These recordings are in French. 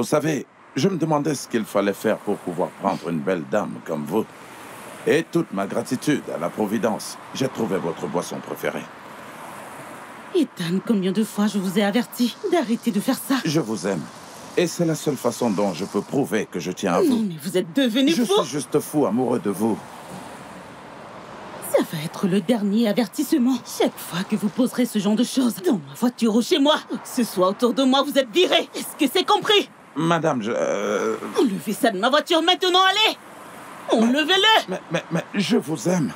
Vous savez, je me demandais ce qu'il fallait faire pour pouvoir prendre une belle dame comme vous. Et toute ma gratitude à la Providence, j'ai trouvé votre boisson préférée. Ethan, combien de fois je vous ai averti d'arrêter de faire ça? Je vous aime. Et c'est la seule façon dont je peux prouver que je tiens à vous. Non, mais vous êtes devenu fou! Je suis juste fou amoureux de vous. Ça va être le dernier avertissement. Chaque fois que vous poserez ce genre de choses, dans ma voiture ou chez moi, ou que ce soit autour de moi, vous êtes viré. Est-ce que c'est compris? Madame, Enlevez ça de ma voiture maintenant, allez! Enlevez-le! Mais je vous aime.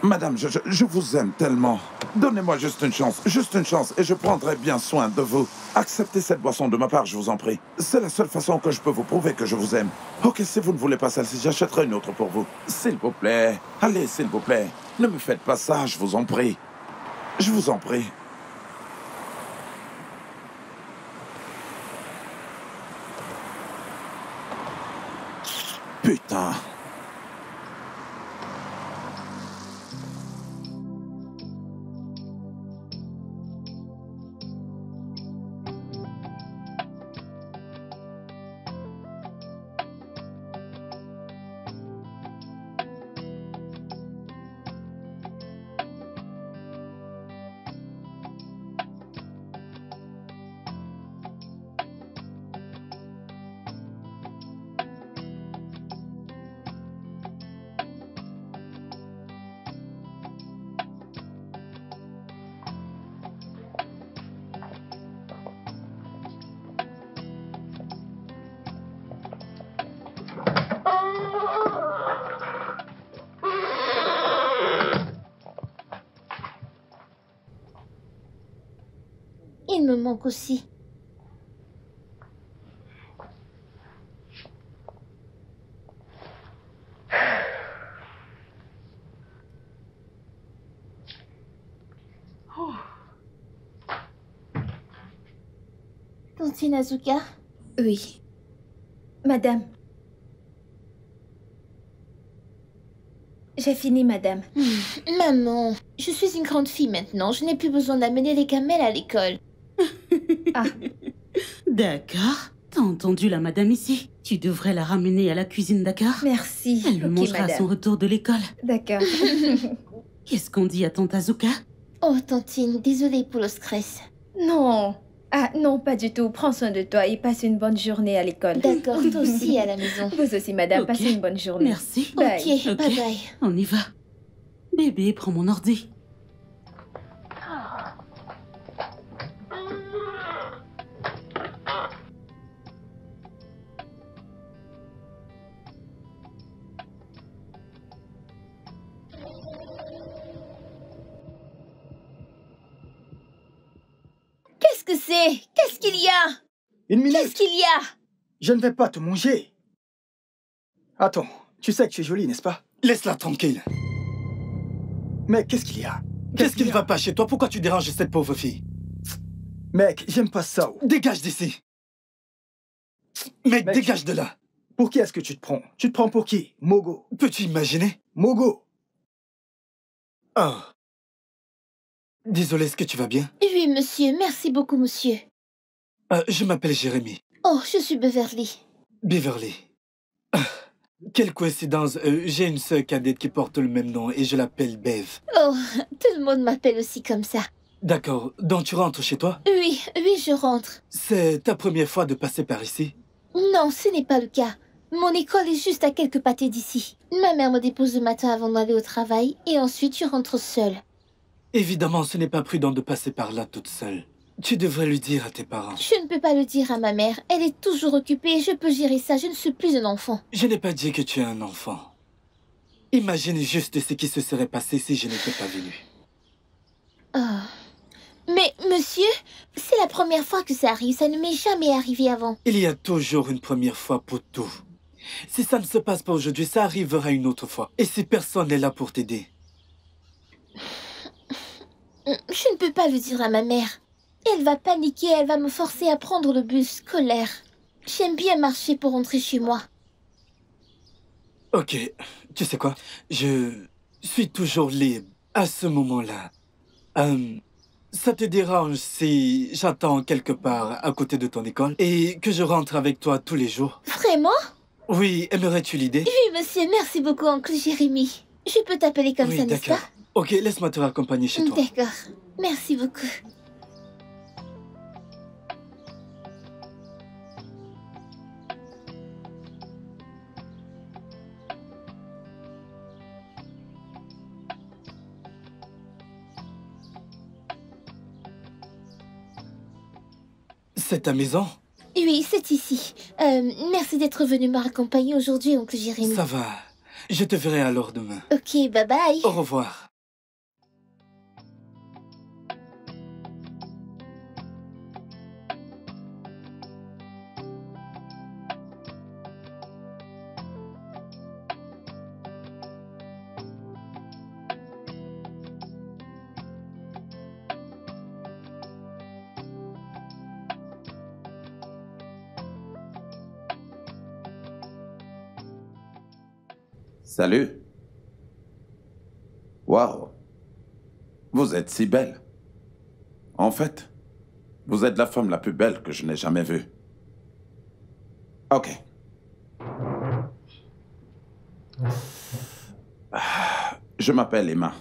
Madame, je vous aime tellement. Donnez-moi juste une chance, et je prendrai bien soin de vous. Acceptez cette boisson de ma part, je vous en prie. C'est la seule façon que je peux vous prouver que je vous aime. Ok, si vous ne voulez pas celle-ci, j'achèterai une autre pour vous. S'il vous plaît, allez, s'il vous plaît. Ne me faites pas ça, je vous en prie. Je vous en prie. Putain. Il me manque aussi. Tantine Azuka? Oui. Madame. J'ai fini, madame. Maman, je suis une grande fille maintenant. Je n'ai plus besoin d'amener les camels à l'école. Ah. D'accord. T'as entendu la madame ici? Tu devrais la ramener à la cuisine, d'accord? Merci. Elle le mangera à son retour de l'école. D'accord. Qu'est-ce qu'on dit à tante Azuka? Oh, Tantine, désolée pour le stress. Non. Ah, non, pas du tout. Prends soin de toi et passe une bonne journée à l'école. D'accord, toi aussi à la maison. Vous aussi, madame. Ok. Passez une bonne journée. Merci. Bye. Ok, bye bye. On y va. Bébé, prends mon ordi. Qu'est-ce que c'est? Qu'est-ce qu'il y a? Une minute. Qu'est-ce qu'il y a? Je ne vais pas te manger. Attends, tu sais que tu es jolie, n'est-ce pas? Laisse-la tranquille. Mec, qu'est-ce qu'il y a? Qu'est-ce qui ne va pas chez toi? Pourquoi tu déranges cette pauvre fille? Mec, j'aime pas ça. Dégage d'ici. Mec, Mec, dégage de là. Pour qui est-ce que tu te prends? Tu te prends pour qui? Mogo. Peux-tu imaginer? Mogo. Oh. Désolé, est-ce que tu vas bien? Oui, monsieur. Merci beaucoup, monsieur. Je m'appelle Jérémy. Oh, je suis Beverly. Beverly. Quelle coïncidence. J'ai une sœur cadette qui porte le même nom et je l'appelle Bev. Oh, tout le monde m'appelle aussi comme ça. D'accord. Donc tu rentres chez toi? Oui, je rentre. C'est ta première fois de passer par ici? Non, ce n'est pas le cas. Mon école est juste à quelques pâtés d'ici. Ma mère me dépose le matin avant d'aller au travail et ensuite je rentre seule. Évidemment, ce n'est pas prudent de passer par là toute seule. Tu devrais lui dire à tes parents. Je ne peux pas le dire à ma mère. Elle est toujours occupée. Je peux gérer ça. Je ne suis plus un enfant. Je n'ai pas dit que tu es un enfant. Imagine juste ce qui se serait passé si je n'étais pas venu. Oh. Mais, monsieur, c'est la première fois que ça arrive. Ça ne m'est jamais arrivé avant. Il y a toujours une première fois pour tout. Si ça ne se passe pas aujourd'hui, ça arrivera une autre fois. Et si personne n'est là pour t'aider? Je ne peux pas le dire à ma mère. Elle va paniquer, elle va me forcer à prendre le bus scolaire. J'aime bien marcher pour rentrer chez moi. Ok, tu sais quoi? Je suis toujours libre à ce moment-là. ça te dérange si j'attends quelque part à côté de ton école et que je rentre avec toi tous les jours? Vraiment? Oui, aimerais-tu l'idée? Oui, monsieur, merci beaucoup, oncle Jérémy. Je peux t'appeler comme Oui, ça, n'est-ce d'accord. pas? Ok, laisse-moi te raccompagner chez toi. D'accord. Merci beaucoup. C'est ta maison? Oui, c'est ici. Merci d'être venu me raccompagner aujourd'hui, oncle Jérémy. Ça va. Je te verrai alors demain. Ok, bye bye. Au revoir. Salut. Waouh. Vous êtes si belle. En fait, vous êtes la femme la plus belle que je n'ai jamais vue. Ok. Je m'appelle Emma.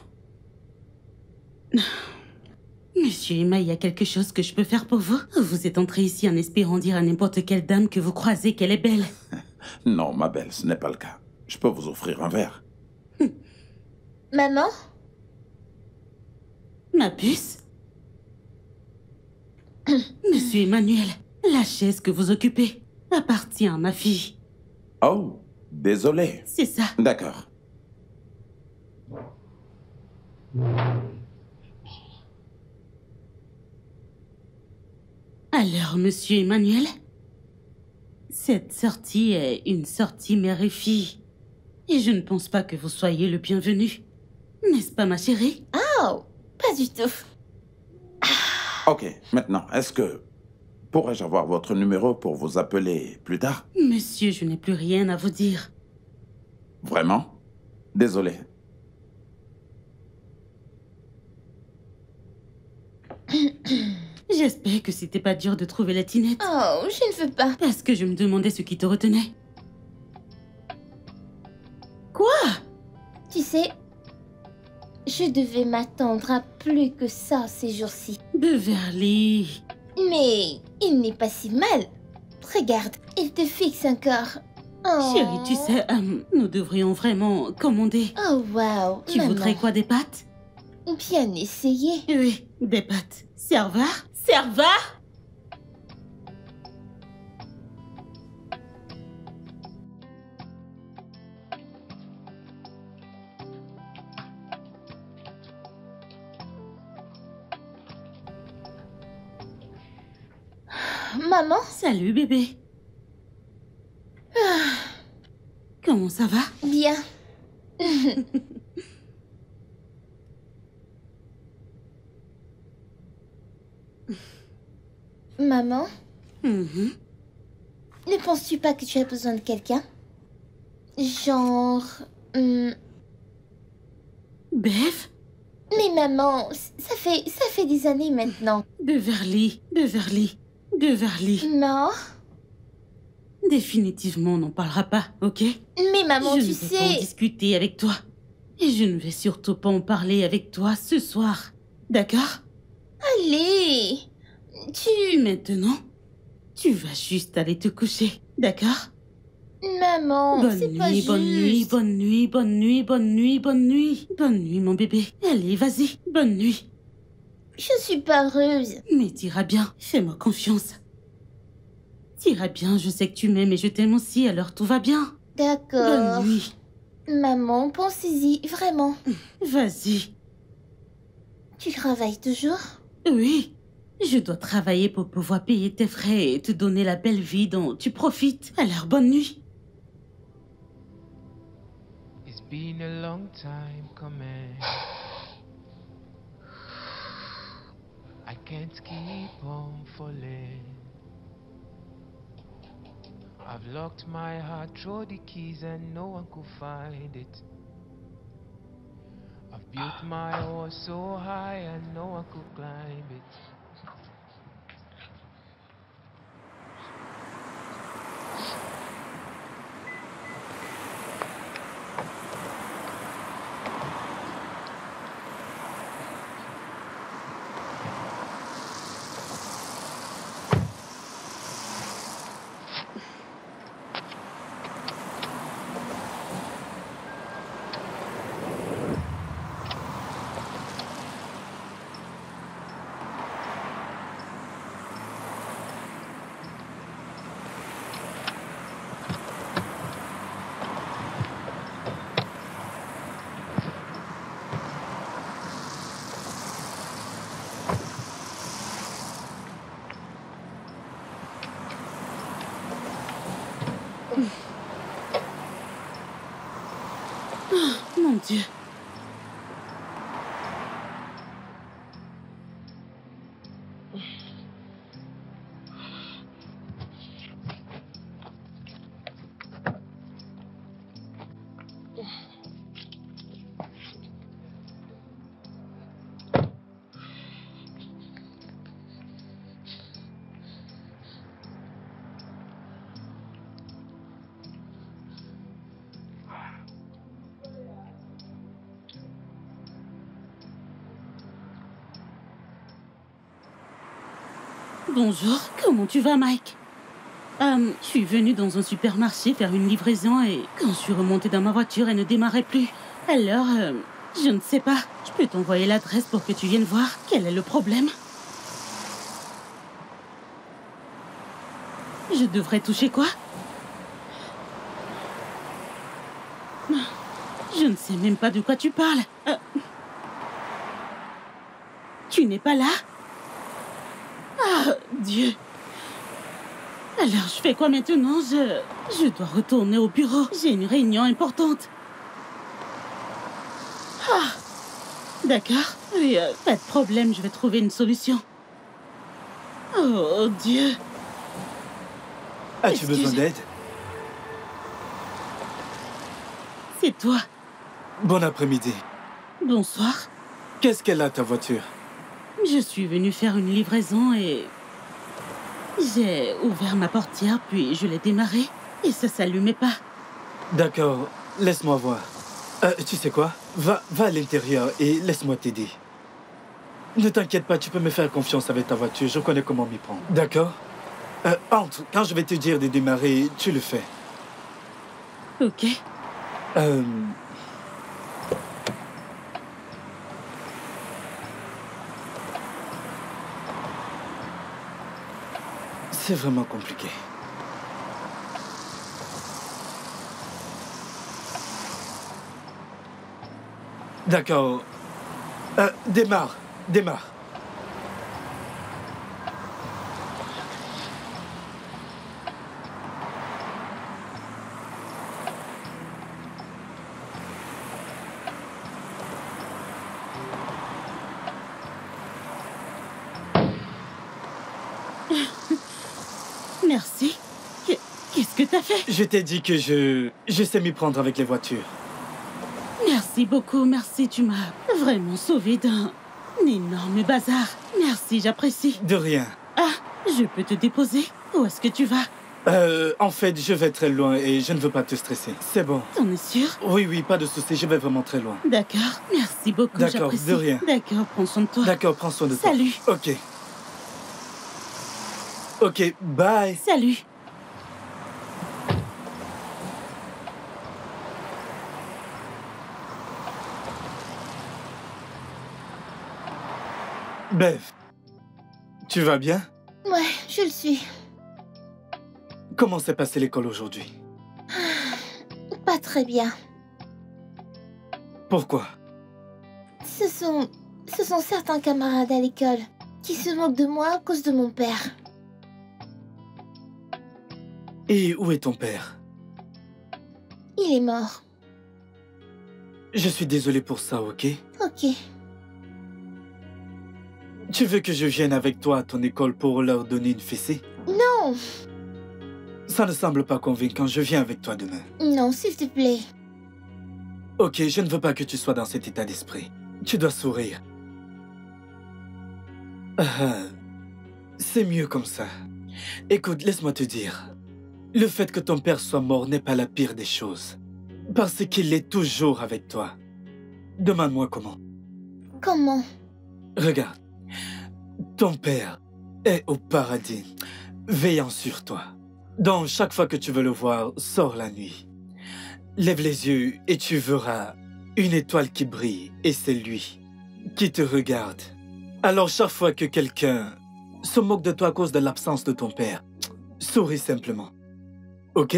Monsieur Emma, il y a quelque chose que je peux faire pour vous? Vous êtes entré ici en espérant dire à n'importe quelle dame que vous croisez qu'elle est belle. Non, ma belle, ce n'est pas le cas. Je peux vous offrir un verre. Maman? Ma puce? Monsieur Emmanuel, la chaise que vous occupez appartient à ma fille. Oh, désolé. C'est ça. D'accord. Alors, monsieur Emmanuel, cette sortie est une sortie mère et fille. Et je ne pense pas que vous soyez le bienvenu. N'est-ce pas, ma chérie? Oh, pas du tout. Ok, maintenant, est-ce que... Pourrais-je avoir votre numéro pour vous appeler plus tard? Monsieur, je n'ai plus rien à vous dire. Vraiment? Désolé. J'espère que c'était pas dur de trouver la tinette. Oh, je ne veux pas. Parce que je me demandais ce qui te retenait. Quoi? Tu sais, je devais m'attendre à plus que ça ces jours-ci. Beverly. Mais il n'est pas si mal. Regarde, il te fixe encore. Oh. Chérie, tu sais, nous devrions vraiment commander. Oh, wow. Tu maman. voudrais quoi, des pâtes? Bien essayé. Oui, des pâtes. Serveur? Serveur? Maman? Salut, bébé. Comment ça va? Bien. Maman, Mhm. ne penses-tu pas que tu as besoin de quelqu'un? Genre... Bev? Mais maman, ça fait des années maintenant. Beverly. Beverly. Beverly. Non? Définitivement, on n'en parlera pas, ok? Mais maman, je tu ne vais pas en sais... discuter avec toi. Et je ne vais surtout pas en parler avec toi ce soir. D'accord? Allez! Maintenant, tu vas juste aller te coucher. D'accord? Maman, c'est pas juste. Bonne nuit, bonne nuit, bonne nuit, bonne nuit, bonne nuit. Bonne nuit, mon bébé. Allez, vas-y. Bonne nuit. Je suis pas heureuse. Mais t'iras bien. Fais-moi confiance. T'iras bien, je sais que tu m'aimes et je t'aime aussi, alors tout va bien. D'accord. Bonne nuit. Maman, pensez-y, vraiment. Vas-y. Tu travailles toujours? Oui. Je dois travailler pour pouvoir payer tes frais et te donner la belle vie dont tu profites. Alors, bonne nuit. It's been a long time coming. I can't keep on falling. I've locked my heart, throw the keys and no one could find it. I've built my horse so high, I know I could climb it. Mon Dieu. Bonjour, comment tu vas, Mike? Je suis venue dans un supermarché faire une livraison et quand je suis remontée dans ma voiture, elle ne démarrait plus. Alors, je ne sais pas. Je peux t'envoyer l'adresse pour que tu viennes voir. Quel est le problème? Je devrais toucher quoi? Je ne sais même pas de quoi tu parles. Tu n'es pas là? Ah, Dieu. Alors, je fais quoi maintenant? Je dois retourner au bureau. J'ai une réunion importante. Ah, d'accord. Oui, pas de problème, je vais trouver une solution. Oh, Dieu. As-tu besoin d'aide? C'est toi. Bon après-midi. Bonsoir. Qu'est-ce qu'elle a, ta voiture? Je suis venue faire une livraison et... j'ai ouvert ma portière, puis je l'ai démarrée et ça s'allumait pas. D'accord, laisse-moi voir. Tu sais quoi? Va à l'intérieur et laisse-moi t'aider. Ne t'inquiète pas, tu peux me faire confiance avec ta voiture, je connais comment m'y prendre. D'accord? Entre, quand je vais te dire de démarrer, tu le fais. Ok. C'est vraiment compliqué. D'accord. Démarre. Merci. Qu'est-ce que t'as fait? Je t'ai dit que je sais m'y prendre avec les voitures. Merci beaucoup, merci. Tu m'as vraiment sauvé d'un énorme bazar. Merci, j'apprécie. De rien. Ah, je peux te déposer? Où est-ce que tu vas? En fait, je vais très loin et je ne veux pas te stresser. C'est bon. T'en es sûr? Oui, pas de souci, je vais vraiment très loin. D'accord, merci beaucoup, D'accord, j'apprécie. de rien. D'accord, prends soin de toi. D'accord, prends soin de toi. Salut. Ok, bye. Salut. Bev, tu vas bien? Ouais, je le suis. Comment s'est passée l'école aujourd'hui? Pas très bien. Pourquoi? Ce sont certains camarades à l'école qui se moquent de moi à cause de mon père. Et où est ton père? Il est mort. Je suis désolé pour ça, ok? Ok. Tu veux que je vienne avec toi à ton école pour leur donner une fessée? Non! Ça ne semble pas convaincant, je viens avec toi demain. Non, s'il te plaît. Ok, je ne veux pas que tu sois dans cet état d'esprit. tu dois sourire. Ah, c'est mieux comme ça. Écoute, laisse-moi te dire. Le fait que ton père soit mort n'est pas la pire des choses. Parce qu'il est toujours avec toi. Demande-moi comment. Comment? Regarde, ton père est au paradis, veillant sur toi. Donc, chaque fois que tu veux le voir, sors la nuit. Lève les yeux et tu verras une étoile qui brille, et c'est lui qui te regarde. Alors, chaque fois que quelqu'un se moque de toi à cause de l'absence de ton père, souris simplement. Ok?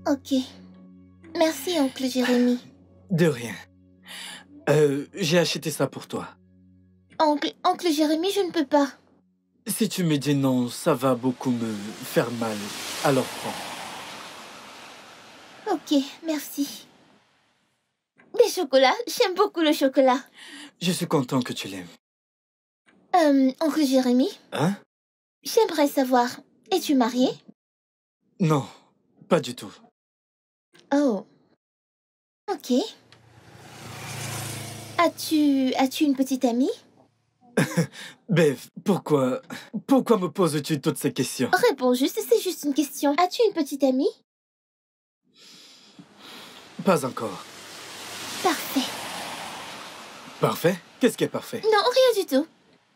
Ok. Merci, oncle Jérémy. De rien. J'ai acheté ça pour toi. Oncle Jérémy, je ne peux pas. Si tu me dis non, ça va beaucoup me faire mal. Alors prends. Ok, merci. Des chocolats? J'aime beaucoup le chocolat. Je suis content que tu l'aimes. Oncle Jérémy, Hein? j'aimerais savoir, es-tu marié? Non, pas du tout. Oh. Ok. As-tu une petite amie? Bev, pourquoi me poses-tu toutes ces questions? Réponds juste, c'est juste une question. As-tu une petite amie? Pas encore. Parfait. Parfait? Qu'est-ce qui est parfait? Non, rien du tout.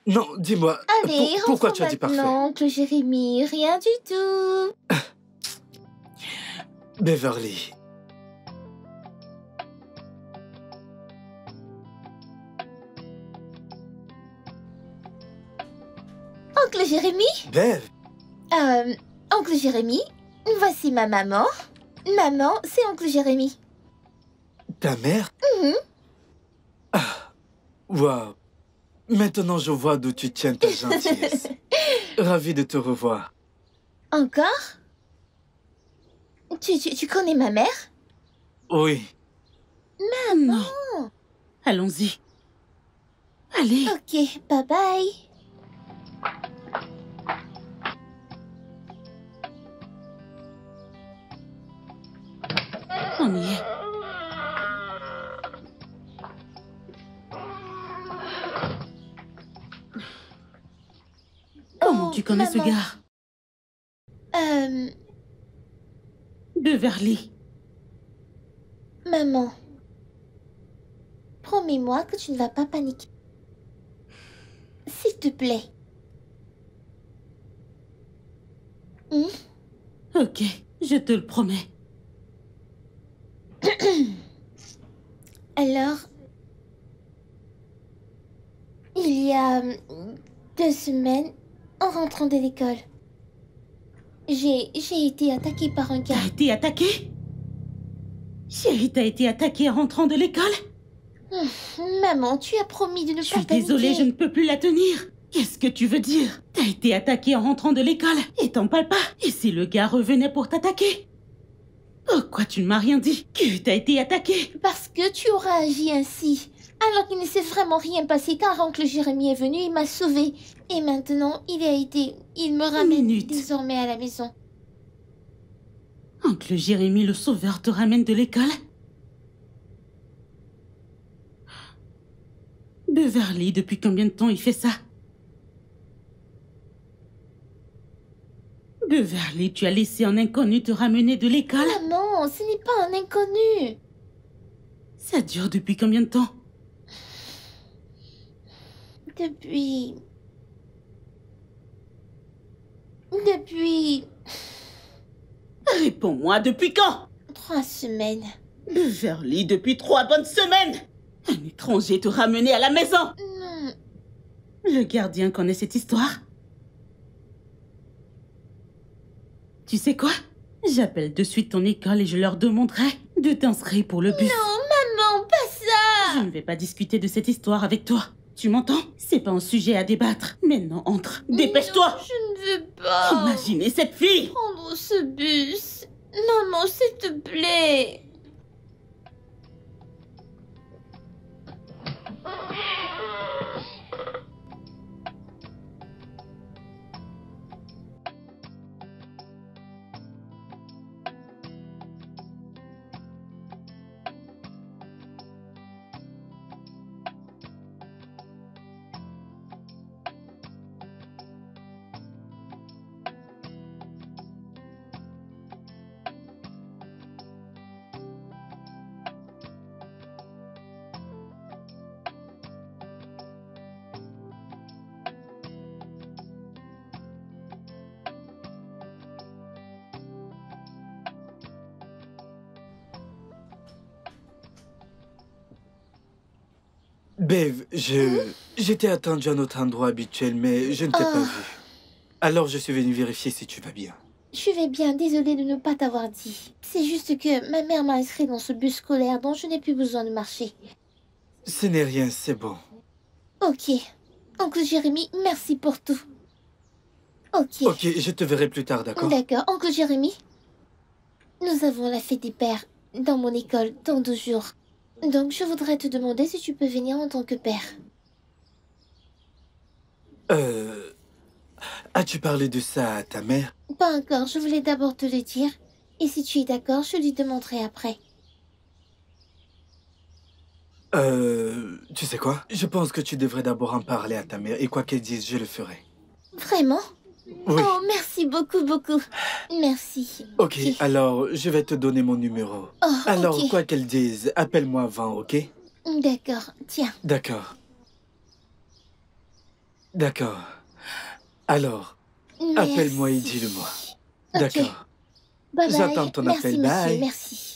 Non, dis-moi, Allez, pourquoi rentrons tu as dit parfait? maintenant, oncle Jérémy, rien du tout. Beverly. Oncle Jérémy? Bev, Oncle Jérémy, voici ma maman. Maman, c'est oncle Jérémy. ta mère? Ah, waouh. Maintenant, je vois d'où tu tiens ta gentillesse. Ravi de te revoir. Encore? Tu connais ma mère? Oui. Non. Allons-y. Allez. Ok, bye bye. On y est. Comment tu connais ce maman. gars? Beverly. Maman. Promets-moi que tu ne vas pas paniquer. S'il te plaît. Ok, je te le promets. Alors, il y a 2 semaines, en rentrant de l'école, j'ai été attaquée par un gars. T'as été attaqué? Chérie, t'as été attaquée en rentrant de l'école? Maman, tu as promis de ne Je pas suis désolée, je paniquer. ne peux plus la tenir. Qu'est-ce que tu veux dire? T'as été attaquée en rentrant de l'école et t'en parles pas. Et si le gars revenait pour t'attaquer? Pourquoi tu ne m'as rien dit? Que t'as été attaquée? Parce que tu auras agi ainsi. Alors qu'il ne s'est vraiment rien passé car oncle Jérémy est venu, il m'a sauvée. Et maintenant, il me ramène Minute. désormais à la maison. Oncle Jérémy, le sauveur, te ramène de l'école? Beverly, depuis combien de temps il fait ça? Beverly, tu as laissé un inconnu te ramener de l'école? Maman, ce n'est pas un inconnu. Ça dure depuis combien de temps? Depuis... Réponds-moi, depuis quand? 3 semaines. Beverly, depuis 3 bonnes semaines! Un étranger te ramenait à la maison! Non. Le gardien connaît cette histoire? Tu sais quoi? J'appelle de suite ton école et je leur demanderai de t'inscrire pour le bus. Maman, pas ça. Je ne vais pas discuter de cette histoire avec toi. Tu m'entends? C'est pas un sujet à débattre. Maintenant, entre. Dépêche-toi! Non, je ne veux pas. Imaginez cette fille! Prendre ce bus. Maman, s'il te plaît. Bev, j'étais attendu à notre endroit habituel, mais je ne t'ai pas vu. Alors je suis venu vérifier si tu vas bien. Je vais bien, désolée de ne pas t'avoir dit. C'est juste que ma mère m'a inscrit dans ce bus scolaire dont je n'ai plus besoin de marcher. Ce n'est rien, c'est bon. Ok. Oncle Jérémy, merci pour tout. Ok. Ok, je te verrai plus tard, d'accord? D'accord. Oncle Jérémy, nous avons la fête des pères dans mon école dans 2 jours. Donc je voudrais te demander si tu peux venir en tant que père. As-tu parlé de ça à ta mère? Pas encore, je voulais d'abord te le dire. Et si tu es d'accord, je lui demanderai après. Tu sais quoi? Je pense que tu devrais d'abord en parler à ta mère et quoi qu'elle dise, je le ferai. Vraiment? Oui. Oh, merci beaucoup, beaucoup. Merci. Ok, alors je vais te donner mon numéro. Oh, Alors, ok. quoi qu'elle dise, appelle-moi avant, ok? D'accord, tiens. D'accord. D'accord. Alors, Merci. appelle-moi et dis-le-moi. Ok. D'accord. Bye bye. J'attends ton Merci, appel. monsieur, Bye. merci.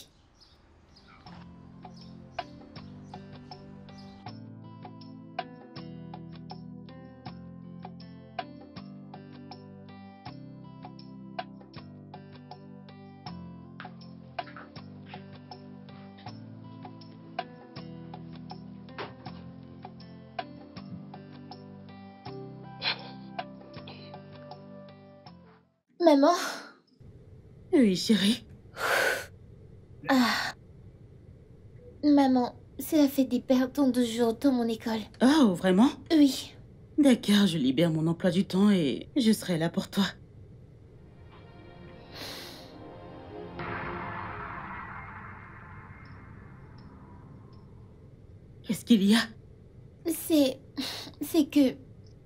Maman? Oui, chérie. Maman, c'est la fête des pères dans 2 jours dans mon école. Oh, vraiment? Oui. D'accord, je libère mon emploi du temps et je serai là pour toi. Qu'est-ce qu'il y a? C'est que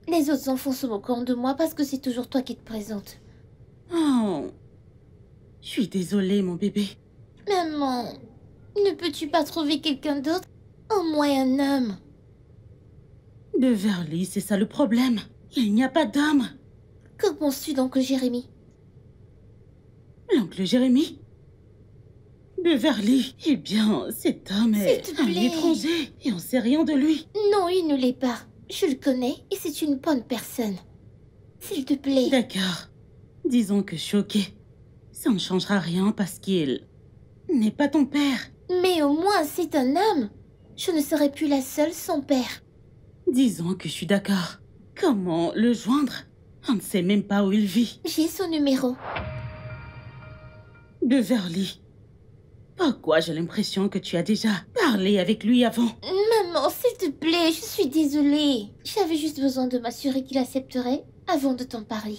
les autres enfants se moquent de moi parce que c'est toujours toi qui te présentes. Oh, je suis désolée, mon bébé. Maman, ne peux-tu pas trouver quelqu'un d'autre? Au moins un homme. Beverly, c'est ça le problème. Il n'y a pas d'homme. Que penses-tu d'oncle Jérémy? L'oncle Jérémy? Beverly, eh bien, cet homme est S'il te un plaît. étranger et on sait rien de lui. Non, il ne l'est pas. Je le connais et c'est une bonne personne. S'il te plaît. D'accord. Disons que choqué. Ça ne changera rien parce qu'il n'est pas ton père. Mais au moins, c'est un homme. Je ne serai plus la seule sans père. Disons que je suis d'accord. Comment le joindre? On ne sait même pas où il vit. J'ai son numéro. Beverly. Pourquoi j'ai l'impression que tu as déjà parlé avec lui avant? Maman, s'il te plaît, je suis désolée. J'avais juste besoin de m'assurer qu'il accepterait avant de t'en parler.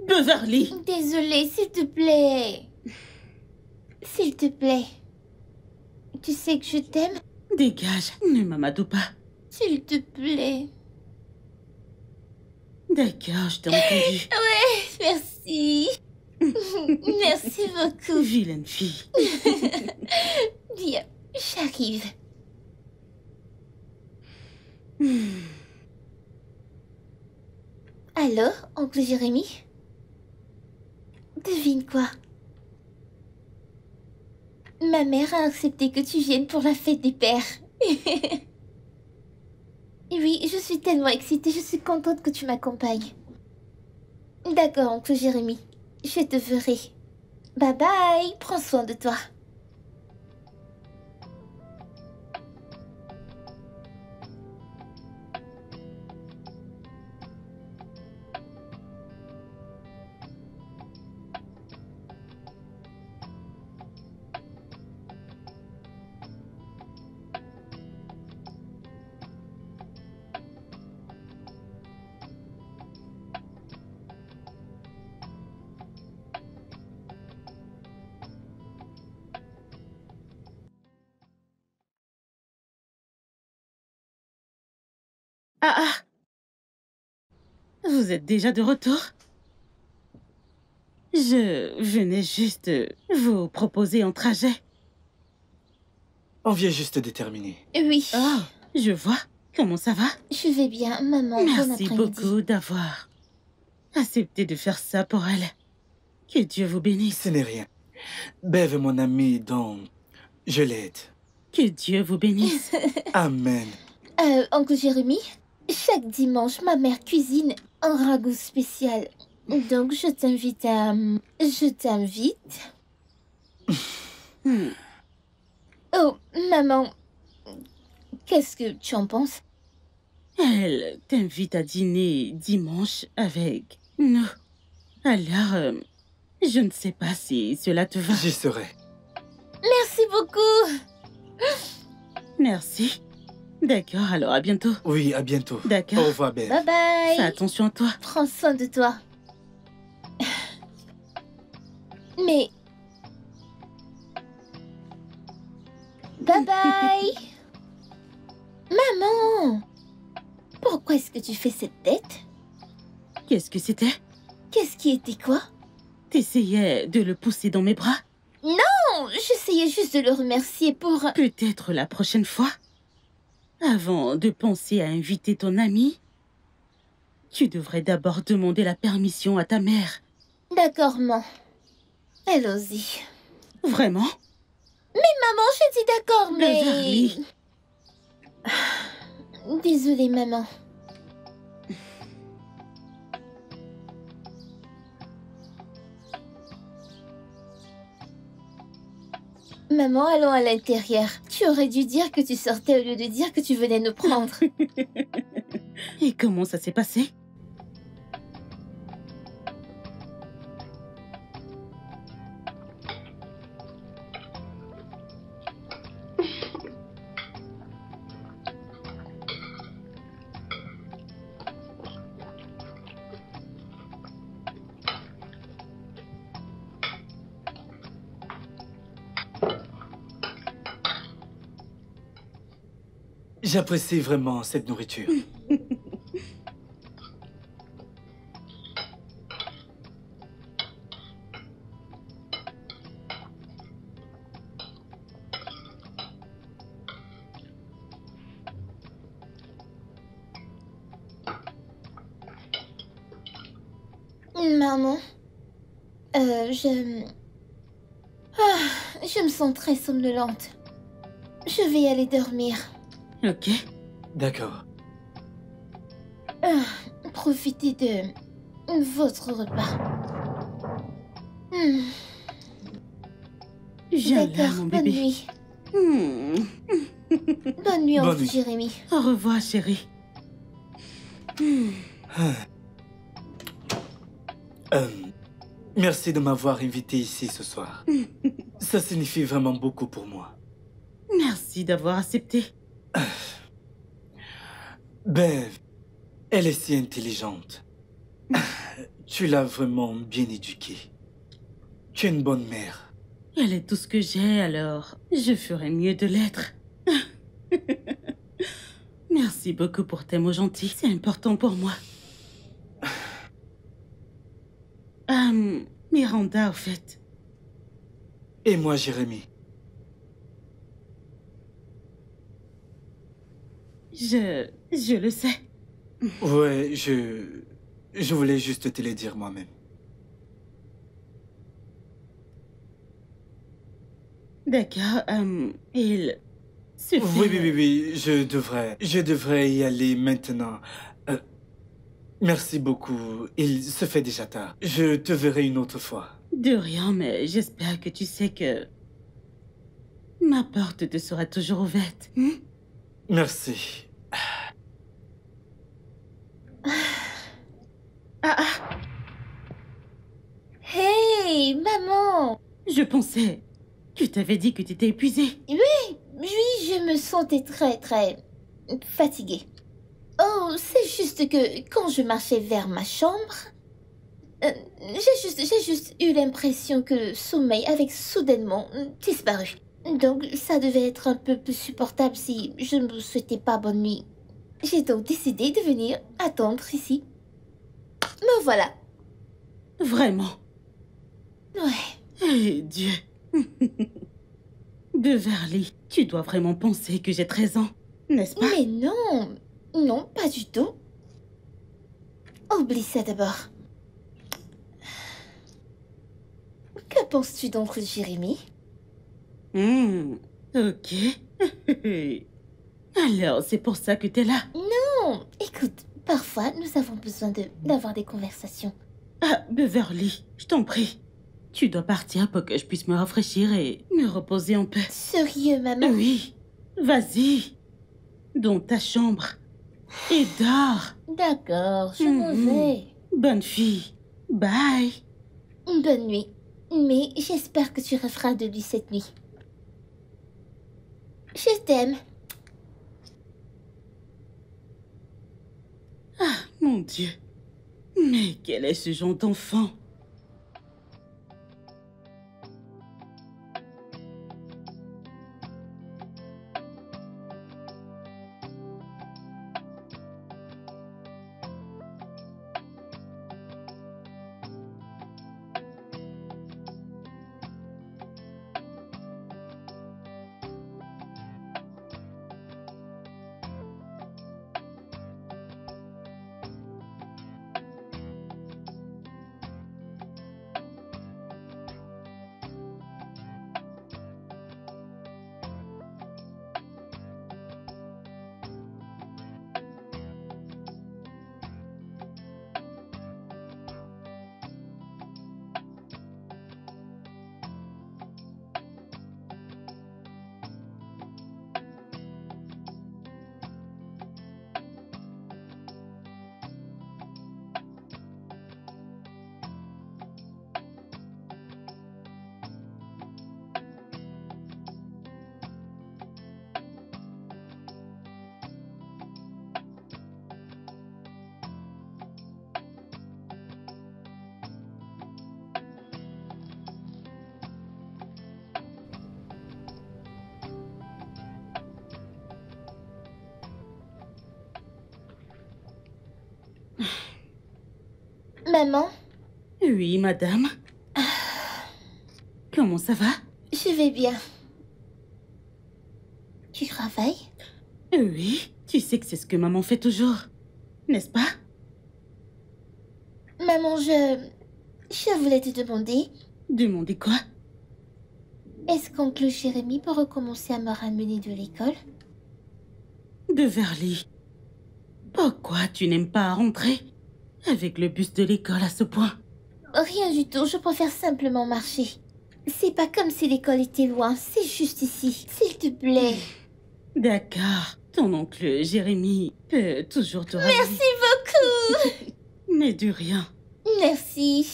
Beverly! Désolée, s'il te plaît. S'il te plaît. Tu sais que je t'aime? Dégage, ne m'amadou pas. S'il te plaît. D'accord, je t'ai entendu. Merci. Merci beaucoup. Vilaine fille. Bien, j'arrive. Alors, oncle Jérémy? Devine quoi? Ma mère a accepté que tu viennes pour la fête des pères. Oui, je suis tellement excitée, je suis contente que tu m'accompagnes. D'accord, oncle Jérémy. Je te verrai. Bye bye, prends soin de toi. Ah! Vous êtes déjà de retour? Je venais juste vous proposer un trajet. On vient juste de terminer. Oui, Oh, je vois. Comment ça va? je vais bien, maman. Bon Merci après-midi. beaucoup d'avoir accepté de faire ça pour elle. Que Dieu vous bénisse. Ce n'est rien. Bev est mon ami, donc je l'aide. Que Dieu vous bénisse. Amen. Oncle Jérémy, chaque dimanche, ma mère cuisine un ragoût spécial. Donc, je t'invite à... Je t'invite... Oh, maman, qu'est-ce que tu en penses? Elle t'invite à dîner dimanche avec nous. Alors, je ne sais pas si cela te va. J'y serai. Merci beaucoup. Merci. D'accord, alors à bientôt. Oui, à bientôt. D'accord. Au revoir, Bev. Bye bye. Fais attention à toi. Prends soin de toi. Mais... Bye bye. Maman, pourquoi est-ce que tu fais cette tête? Qu'est-ce que c'était? Qu'est-ce qui était quoi? T'essayais de le pousser dans mes bras? Non, j'essayais juste de le remercier pour... Peut-être la prochaine fois. Avant de penser à inviter ton ami, tu devrais d'abord demander la permission à ta mère. D'accord, maman. Allons-y. Vraiment? Maman, je dis d'accord, mais... Beverly. Désolée, maman. Maman, allons à l'intérieur. Tu aurais dû dire que tu sortais au lieu de dire que tu venais nous prendre. Et comment ça s'est passé? J'apprécie vraiment cette nourriture. Maman, je me sens très somnolente. Je vais aller dormir. Ok. D'accord. Profitez de votre repas. Viens là, D'accord, mon bonne bébé. nuit. Hmm. Bonne nuit, Bonne oncle nuit. Jérémy. Au revoir, chérie. Merci de m'avoir invité ici ce soir. Ça signifie vraiment beaucoup pour moi. Merci d'avoir accepté. Bev, elle est si intelligente. Tu l'as vraiment bien éduquée. Tu es une bonne mère. Elle est tout ce que j'ai, alors je ferais mieux de l'être. Merci beaucoup pour tes mots gentils. C'est important pour moi. Miranda, au fait. Et moi, Jérémy. Je le sais. Ouais, je voulais juste te le dire moi-même. D'accord, il suffit... Oui, je devrais y aller maintenant. Merci beaucoup, il se fait déjà tard. Je te verrai une autre fois. De rien, mais j'espère que tu sais que... ma porte te sera toujours ouverte. Merci. Hey, maman! Je pensais que tu t'avais dit que tu étais épuisée. Oui, je me sentais très fatiguée. Oh, c'est juste que quand je marchais vers ma chambre, j'ai juste eu l'impression que le sommeil avait soudainement disparu. Donc, ça devait être un peu plus supportable si je ne vous souhaitais pas bonne nuit. J'ai donc décidé de venir attendre ici. Me voilà. Vraiment. Ouais. Eh Dieu. Beverly, tu dois vraiment penser que j'ai 13 ans, n'est-ce pas? Mais non, non, pas du tout. Oublie ça d'abord. Que penses-tu d'oncle Jérémy? Ok. Alors, c'est pour ça que t'es là. Non, écoute, parfois nous avons besoin d'avoir des conversations. Ah, Beverly, je t'en prie. Tu dois partir pour que je puisse me rafraîchir et me reposer en paix. Sérieux, maman? Oui, vas-y. Dans ta chambre. Et dors. D'accord, je m'en vais. Bonne fille. Bye. Bonne nuit. Mais j'espère que tu referas de lui cette nuit. Je t'aime. Ah, mon Dieu. Mais quel est ce genre d'enfant? Maman, Oui, madame. Comment ça va? je vais bien. Tu travailles? Oui, tu sais que c'est ce que maman fait toujours. N'est-ce pas? Maman, je voulais te demander, Demandez quoi? est-ce qu'oncle Jérémy peut recommencer à me ramener de l'école? Beverly. Pourquoi tu n'aimes pas rentrer? Avec le bus de l'école à ce point. Rien du tout, je préfère simplement marcher. C'est pas comme si l'école était loin, c'est juste ici. S'il te plaît. D'accord. Ton oncle Jérémy peut toujours te ramener. Merci beaucoup. Mais de rien. Merci.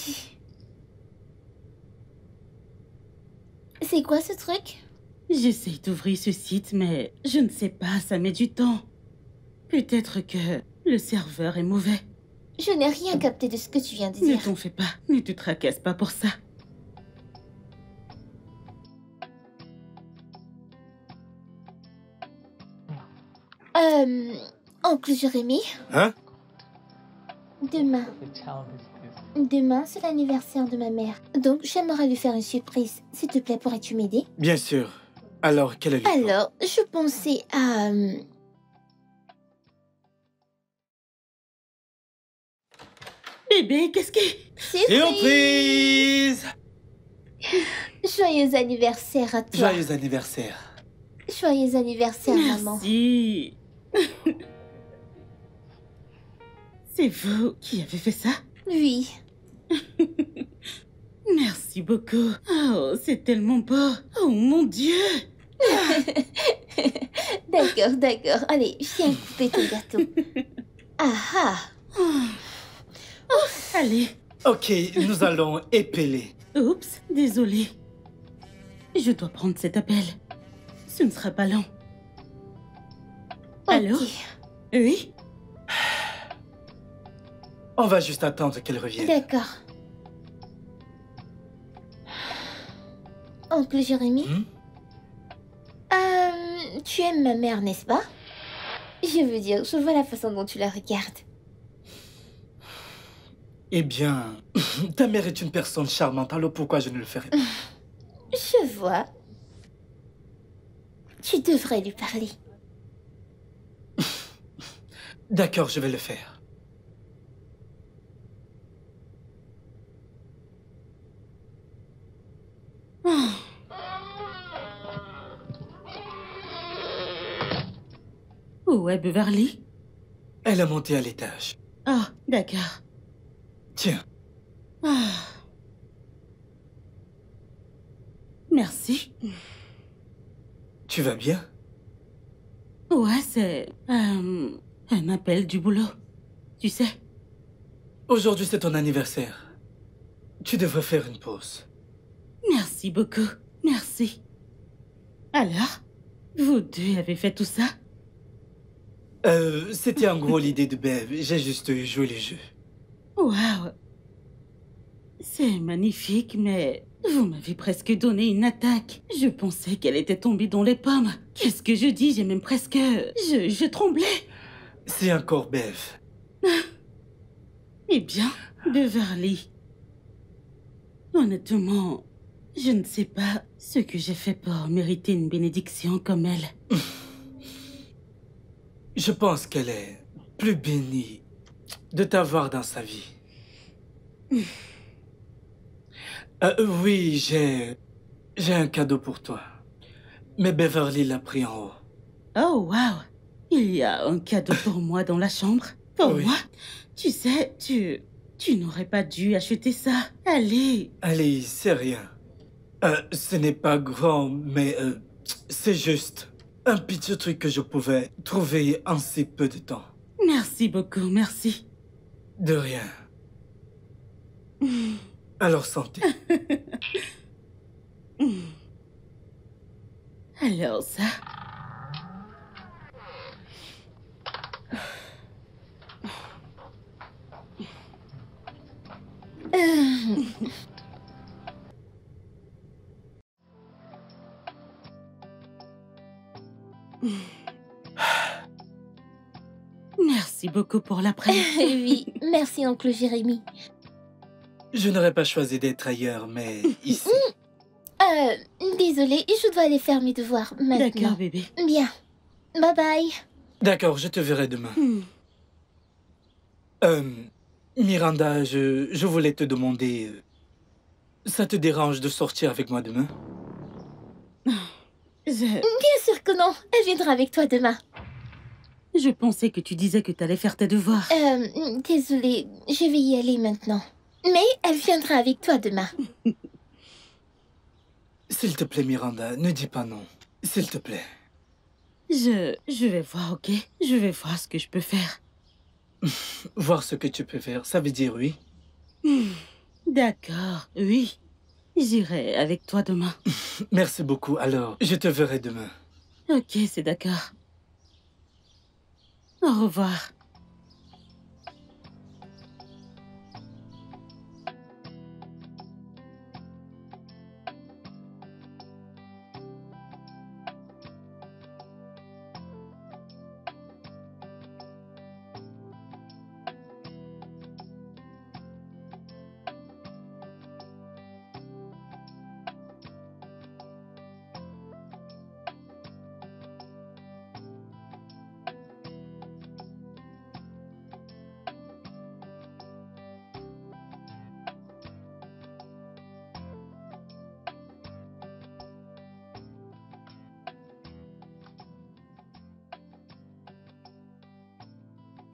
C'est quoi ce truc? J'essaye d'ouvrir ce site, mais je ne sais pas, ça met du temps. Peut-être que le serveur est mauvais. Je n'ai rien capté de ce que tu viens de Ne dire. t'en fais pas, ne te tracasse pas pour ça. Oncle Jérémy, Hein? demain. Demain, c'est l'anniversaire de ma mère. Donc, j'aimerais lui faire une surprise. S'il te plaît, pourrais-tu m'aider? Bien sûr. Alors, quel est le plan? Alors, je pensais à... Bébé, qu'est-ce qui... Surprise! Joyeux anniversaire à toi. Joyeux anniversaire. Joyeux anniversaire, maman. Merci. C'est vous qui avez fait ça? Oui. Merci beaucoup. Oh, c'est tellement beau. Oh mon Dieu. D'accord, d'accord. Allez, viens couper ton gâteau. Ah ah. Allez. Ok, nous allons épeler. Oups, désolée. Je dois prendre cet appel. Ce ne sera pas long. Allô? Ok. Oui? On va juste attendre qu'elle revienne. D'accord. Oncle Jérémy, tu aimes ma mère, n'est-ce pas? Je veux dire, je vois la façon dont tu la regardes. Eh bien, ta mère est une personne charmante, alors pourquoi je ne le ferais pas? Je vois. Tu devrais lui parler. D'accord, je vais le faire. Où est Beverly? Elle a monté à l'étage. Ah, d'accord. Tiens, Ah. Merci. tu vas bien? Ouais, c'est un appel du boulot. Tu sais. Aujourd'hui, c'est ton anniversaire. Tu devrais faire une pause. Merci beaucoup. Merci. Alors, vous deux avez fait tout ça? C'était en gros l'idée de Bev. J'ai juste joué le jeu. Waouh. C'est magnifique, mais vous m'avez presque donné une attaque. Je pensais qu'elle était tombée dans les pommes. Qu'est-ce que je dis? J'ai même presque... Je tremblais. C'est encore Bev. Eh bien, Beverly. Honnêtement, je ne sais pas ce que j'ai fait pour mériter une bénédiction comme elle. Je pense qu'elle est plus bénie de t'avoir dans sa vie. Oui, j'ai un cadeau pour toi. Mais Beverly l'a pris en haut. Oh, wow. Il y a un cadeau pour moi dans la chambre. Pour Oui. moi? Tu sais, tu n'aurais pas dû acheter ça. Allez. Allez, c'est rien. Ce n'est pas grand, mais c'est juste un petit truc que je pouvais trouver en si peu de temps. Merci beaucoup, merci. De rien. Alors santé. Alors ça... Merci beaucoup pour l'après. Oui, merci, oncle Jérémy. Je n'aurais pas choisi d'être ailleurs, mais ici. Désolée, je dois aller faire mes devoirs maintenant. D'accord, bébé. Bien. Bye bye. D'accord, je te verrai demain. Miranda, je voulais te demander... ça te dérange de sortir avec moi demain? Bien sûr que non. Elle viendra avec toi demain. Je pensais que tu disais que t'allais faire tes devoirs. Désolée, je vais y aller maintenant. Mais elle viendra avec toi demain. S'il te plaît, Miranda, ne dis pas non. S'il te plaît. Je vais voir, ok? Je vais voir ce que je peux faire. Voir ce que tu peux faire, ça veut dire oui. D'accord, oui. J'irai avec toi demain. Merci beaucoup, alors je te verrai demain. Ok, c'est d'accord. Au revoir.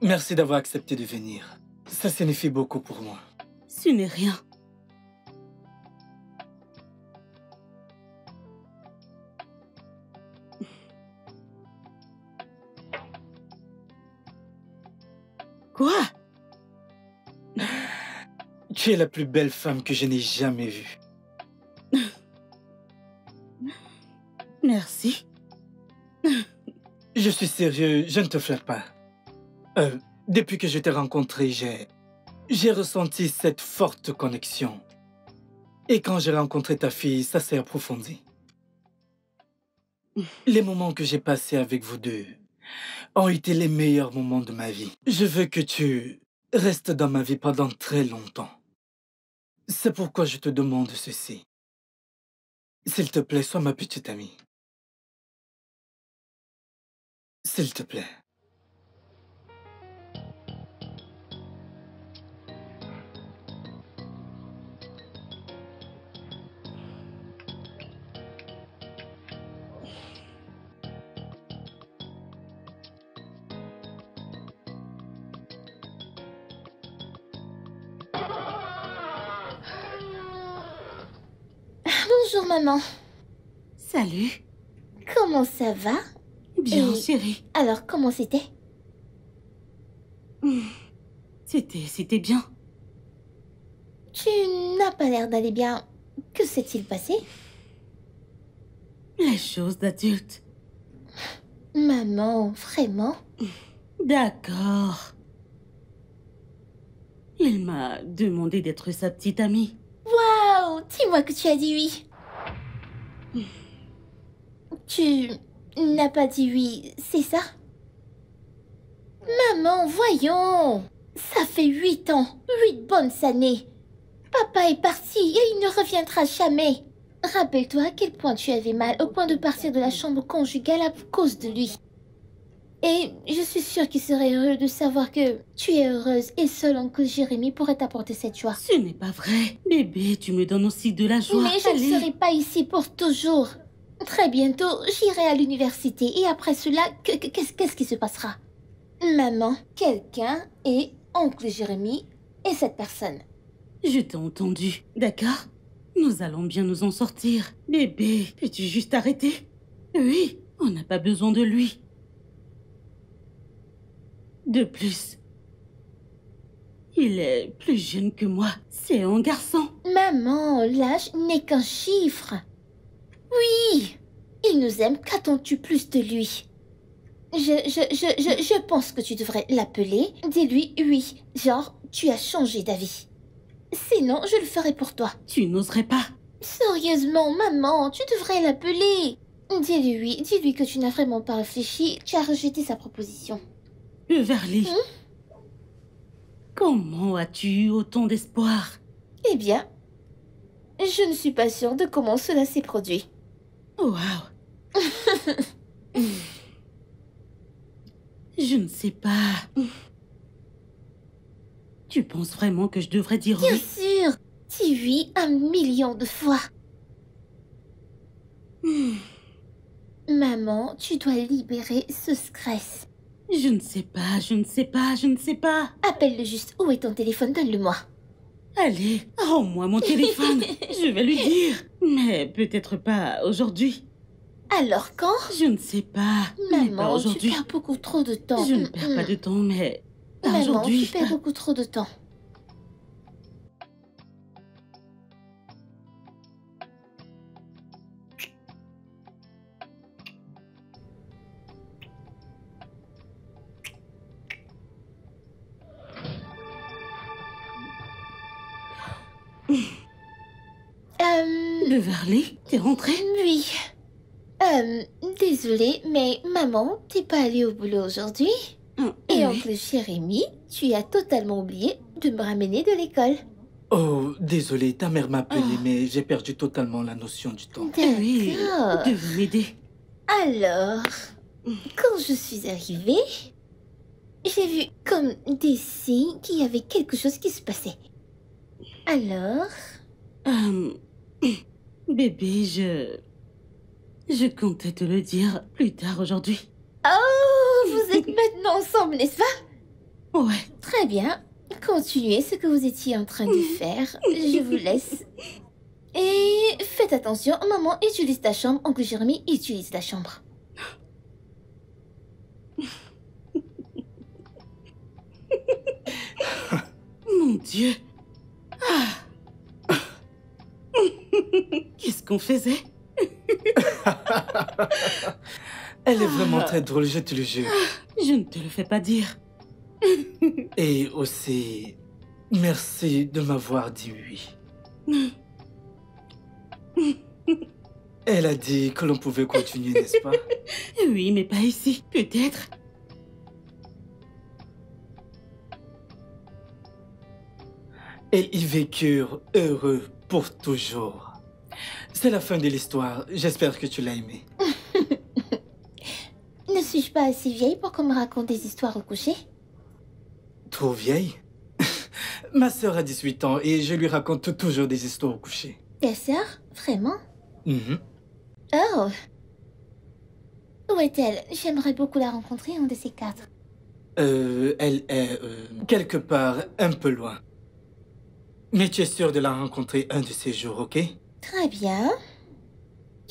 Merci d'avoir accepté de venir. Ça signifie beaucoup pour moi. Ce n'est rien. Quoi? Tu es la plus belle femme que je n'ai jamais vue. Merci. Je suis sérieux, je ne te flatte pas. Depuis que je t'ai rencontré, j'ai ressenti cette forte connexion. Et quand j'ai rencontré ta fille, ça s'est approfondi. Les moments que j'ai passés avec vous deux ont été les meilleurs moments de ma vie. Je veux que tu restes dans ma vie pendant très longtemps. C'est pourquoi je te demande ceci. S'il te plaît, sois ma petite amie. S'il te plaît. Bonjour maman. Salut. Comment ça va? Bien, Et- chérie. Alors, comment c'était? C'était bien. Tu n'as pas l'air d'aller bien. Que s'est-il passé? Les choses d'adultes. Maman, vraiment? D'accord. Il m'a demandé d'être sa petite amie. Waouh, dis-moi que tu as dit oui. Tu n'as pas dit oui, c'est ça? Maman, voyons. Ça fait 8 ans, 8 bonnes années. Papa est parti et il ne reviendra jamais. Rappelle-toi à quel point tu avais mal au point de partir de la chambre conjugale à cause de lui. Et je suis sûre qu'il serait heureux de savoir que tu es heureuse et seul oncle Jérémy pourrait t'apporter cette joie. Ce n'est pas vrai. Bébé, tu me donnes aussi de la joie. Mais je Allez. ne serai pas ici pour toujours. Très bientôt, j'irai à l'université et après cela, qu'est-ce qui se passera? Maman, quelqu'un et oncle Jérémy et cette personne. Je t'ai entendu, d'accord? Nous allons bien nous en sortir. Bébé, peux-tu juste arrêter? Oui, on n'a pas besoin de lui. De plus, il est plus jeune que moi. C'est un garçon. Maman, l'âge n'est qu'un chiffre. Oui, il nous aime, qu'attends-tu plus de lui? Je pense que tu devrais l'appeler. Dis-lui oui, genre, tu as changé d'avis. Sinon, je le ferai pour toi. Tu n'oserais pas. Sérieusement, maman, tu devrais l'appeler. Dis-lui oui, dis-lui que tu n'as vraiment pas réfléchi, tu as rejeté sa proposition. Beverly. Comment as-tu eu autant d'espoir? Eh bien, je ne suis pas sûre de comment cela s'est produit. Waouh. Je ne sais pas. Tu penses vraiment que je devrais dire Bien oui? sûr, dis oui 1 million de fois. Maman, tu dois libérer ce stress. Je ne sais pas, je ne sais pas, je ne sais pas. Appelle-le juste. Où est ton téléphone? Donne-le-moi. Allez, rends-moi mon téléphone. Je vais lui dire. Mais peut-être pas aujourd'hui. Alors quand? Je ne sais pas. Mais pas Maman, tu aujourd'hui. perds beaucoup trop de temps. Je ne perds pas de temps, mais pas Maman, aujourd'hui. tu perds beaucoup trop de temps. Beverly, t'es rentrée? Oui. Désolée, mais maman, t'es pas allée au boulot aujourd'hui? Et Oui. oncle Jérémy, tu as totalement oublié de me ramener de l'école. Oh, désolé, ta mère m'a appelé, mais j'ai perdu totalement la notion du temps. Oui, D'accord. devais m'aider. Alors, quand je suis arrivée, j'ai vu comme des signes qu'il y avait quelque chose qui se passait. Alors, Bébé, je comptais te le dire plus tard aujourd'hui. oh, vous êtes maintenant ensemble, n'est-ce pas? Ouais. Très bien. Continuez ce que vous étiez en train de faire. Je vous laisse. Et faites attention, maman utilise ta chambre, oncle Jérémy utilise ta chambre. Mon Dieu. Ah. Qu'est-ce qu'on faisait? Elle est vraiment très drôle, je te le jure. Je ne te le fais pas dire. Et aussi, merci de m'avoir dit oui. Elle a dit que l'on pouvait continuer, n'est-ce pas? Oui, mais pas ici. Peut-être. Et ils vécurent heureux pour toujours. C'est la fin de l'histoire. J'espère que tu l'as aimé. Ne suis-je pas assez vieille pour qu'on me raconte des histoires au coucher? Trop vieille? Ma sœur a 18 ans et je lui raconte toujours des histoires au coucher. Ta sœur? Vraiment? Mhm. Oh. Où est-elle? J'aimerais beaucoup la rencontrer, un de ces quatre. Elle est quelque part un peu loin. Mais tu es sûr de la rencontrer un de ces jours, ok? Très bien.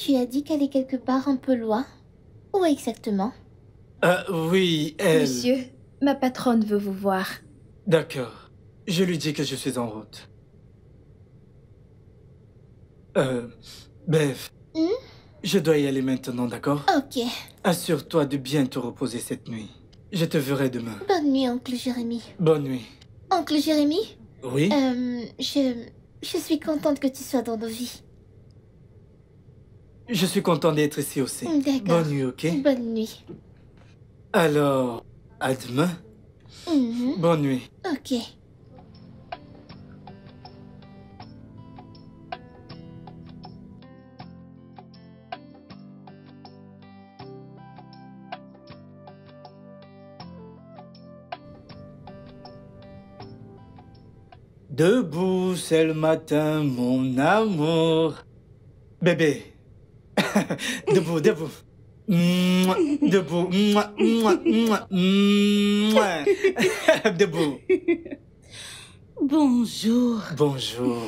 Tu as dit qu'elle est quelque part un peu loin. Où exactement? Oui, elle... Monsieur, ma patronne veut vous voir. D'accord. Je lui dis que je suis en route. Bev, je dois y aller maintenant, d'accord? Ok. Assure-toi de bien te reposer cette nuit. Je te verrai demain. Bonne nuit, oncle Jérémy. Bonne nuit. Oncle Jérémy? Oui? Je suis contente que tu sois dans nos vies. Je suis content d'être ici aussi. D'accord. Bonne nuit, ok? Bonne nuit. Alors, à demain. Bonne nuit. Ok. Debout, c'est le matin, mon amour. Bébé. Debout, debout. Mouah, debout. Mouah, mouah, mouah, mouah. Debout. Bonjour. Bonjour.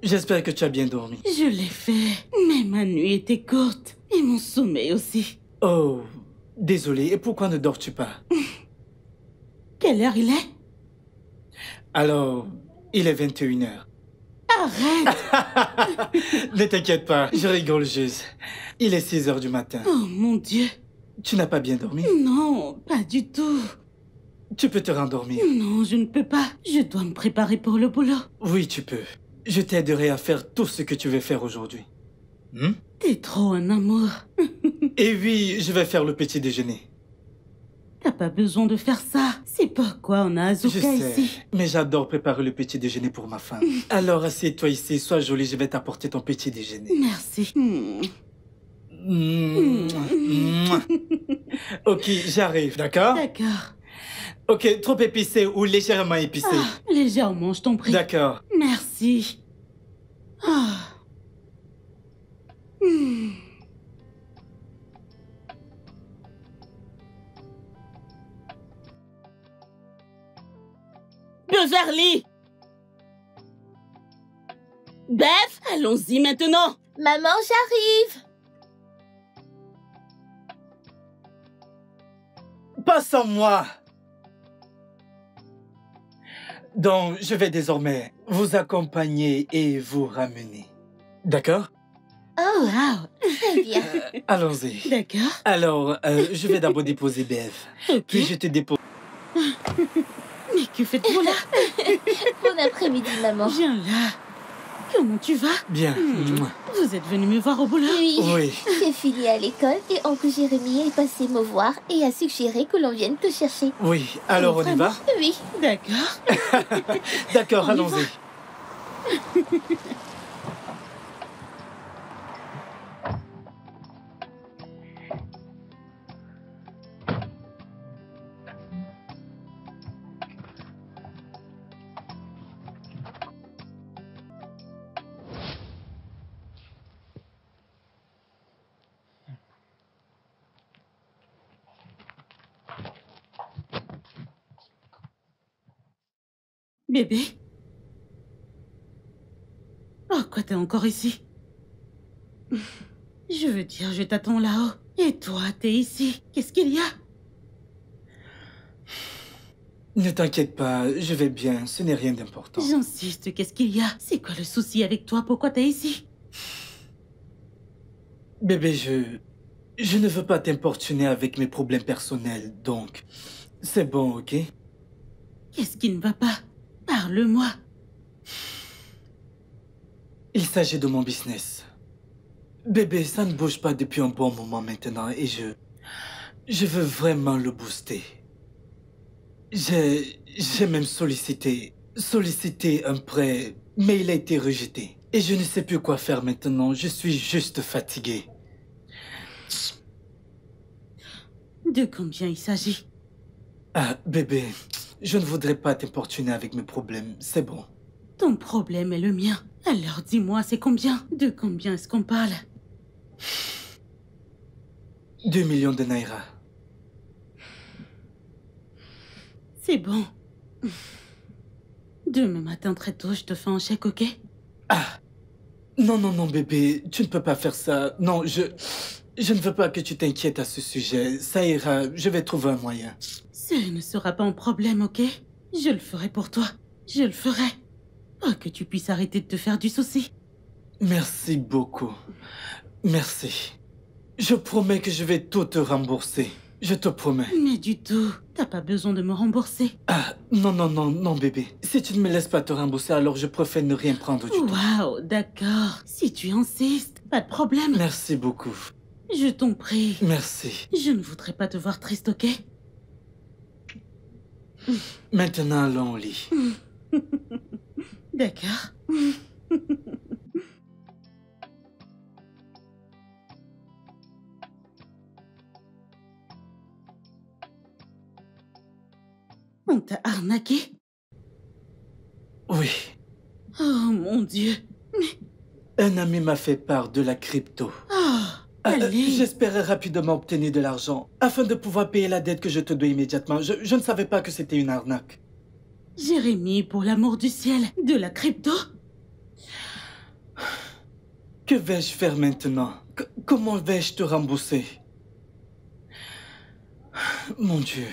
J'espère que tu as bien dormi. Je l'ai fait, mais ma nuit était courte. Et mon sommeil aussi. Oh, désolé. Et pourquoi ne dors-tu pas? Quelle heure il est? Alors, il est 21 heures. Arrête! Ne t'inquiète pas, je rigole juste. Il est 6 heures du matin. Oh mon Dieu. Tu n'as pas bien dormi? Non, pas du tout. Tu peux te rendormir. Non, je ne peux pas. Je dois me préparer pour le boulot. Oui, tu peux. Je t'aiderai à faire tout ce que tu veux faire aujourd'hui. T'es trop un amour. Et oui, je vais faire le petit déjeuner. T'as pas besoin de faire ça. C'est pourquoi on a Je Azuka sais, ici. mais j'adore préparer le petit déjeuner pour ma femme. Alors assieds-toi ici, sois jolie, je vais t'apporter ton petit déjeuner. Merci. Ok, j'arrive, d'accord? D'accord. Ok, trop épicé ou légèrement épicé? Ah, légèrement, je t'en prie. D'accord. Merci. Ah. Beverly! Bev, allons-y maintenant. Maman, j'arrive. Pas sans moi. Donc, je vais désormais vous accompagner et vous ramener. D'accord? Oh, wow. Très bien. Allons-y. D'accord. Alors, je vais d'abord déposer Bev. Ok. Puis je te dépose. Mais que faites-vous là? Bon après-midi, maman. Viens là. Comment tu vas? Bien. Vous êtes venu me voir au boulot? Oui. Oui. J'ai filé à l'école et oncle Jérémy est passé me voir et a suggéré que l'on vienne te chercher. Oui. Alors, on y va? Oui. D'accord. D'accord, On y allons-y. Bébé? Pourquoi t'es encore ici? Je veux dire, je t'attends là-haut. Et toi, t'es ici. Qu'est-ce qu'il y a? Ne t'inquiète pas, je vais bien, ce n'est rien d'important. J'insiste, qu'est-ce qu'il y a? C'est quoi le souci avec toi? Pourquoi t'es ici? Bébé, je ne veux pas t'importuner avec mes problèmes personnels, donc c'est bon, ok? Qu'est-ce qui ne va pas? Parle-moi. Il s'agit de mon business. Bébé, ça ne bouge pas depuis un bon moment maintenant et je veux vraiment le booster. J'ai même sollicité un prêt, mais il a été rejeté. Et je ne sais plus quoi faire maintenant, je suis juste fatigué. De combien il s'agit? Ah, bébé, je ne voudrais pas t'importuner avec mes problèmes, c'est bon. Ton problème est le mien. Alors dis-moi, c'est combien? De combien est-ce qu'on parle? 2 millions de naira. C'est bon. Demain matin très tôt, je te fais un chèque, ok? Ah, Non, non, non, bébé, tu ne peux pas faire ça. Non, je ne veux pas que tu t'inquiètes à ce sujet. Ça ira, je vais trouver un moyen. Ce ne sera pas un problème, ok? Je le ferai pour toi. Je le ferai. Pas que tu puisses arrêter de te faire du souci. Merci beaucoup. Merci. Je promets que je vais tout te rembourser. Je te promets. Mais du tout. T'as pas besoin de me rembourser. Ah, non, non, non, non, bébé. Si tu ne me laisses pas te rembourser, alors je préfère ne rien prendre du tout. Waouh, d'accord. Si tu insistes, pas de problème. Merci beaucoup. Je t'en prie. Merci. Je ne voudrais pas te voir triste, ok? Maintenant, allons au lit. D'accord. On t'a arnaqué? Oui. Oh mon Dieu. Un ami m'a fait part de la crypto. Oh, allez. J'espérais rapidement obtenir de l'argent afin de pouvoir payer la dette que je te dois immédiatement. Je ne savais pas que c'était une arnaque. Jérémy, pour l'amour du ciel, de la crypto? Que vais-je faire maintenant? Comment vais-je te rembourser? Mon Dieu.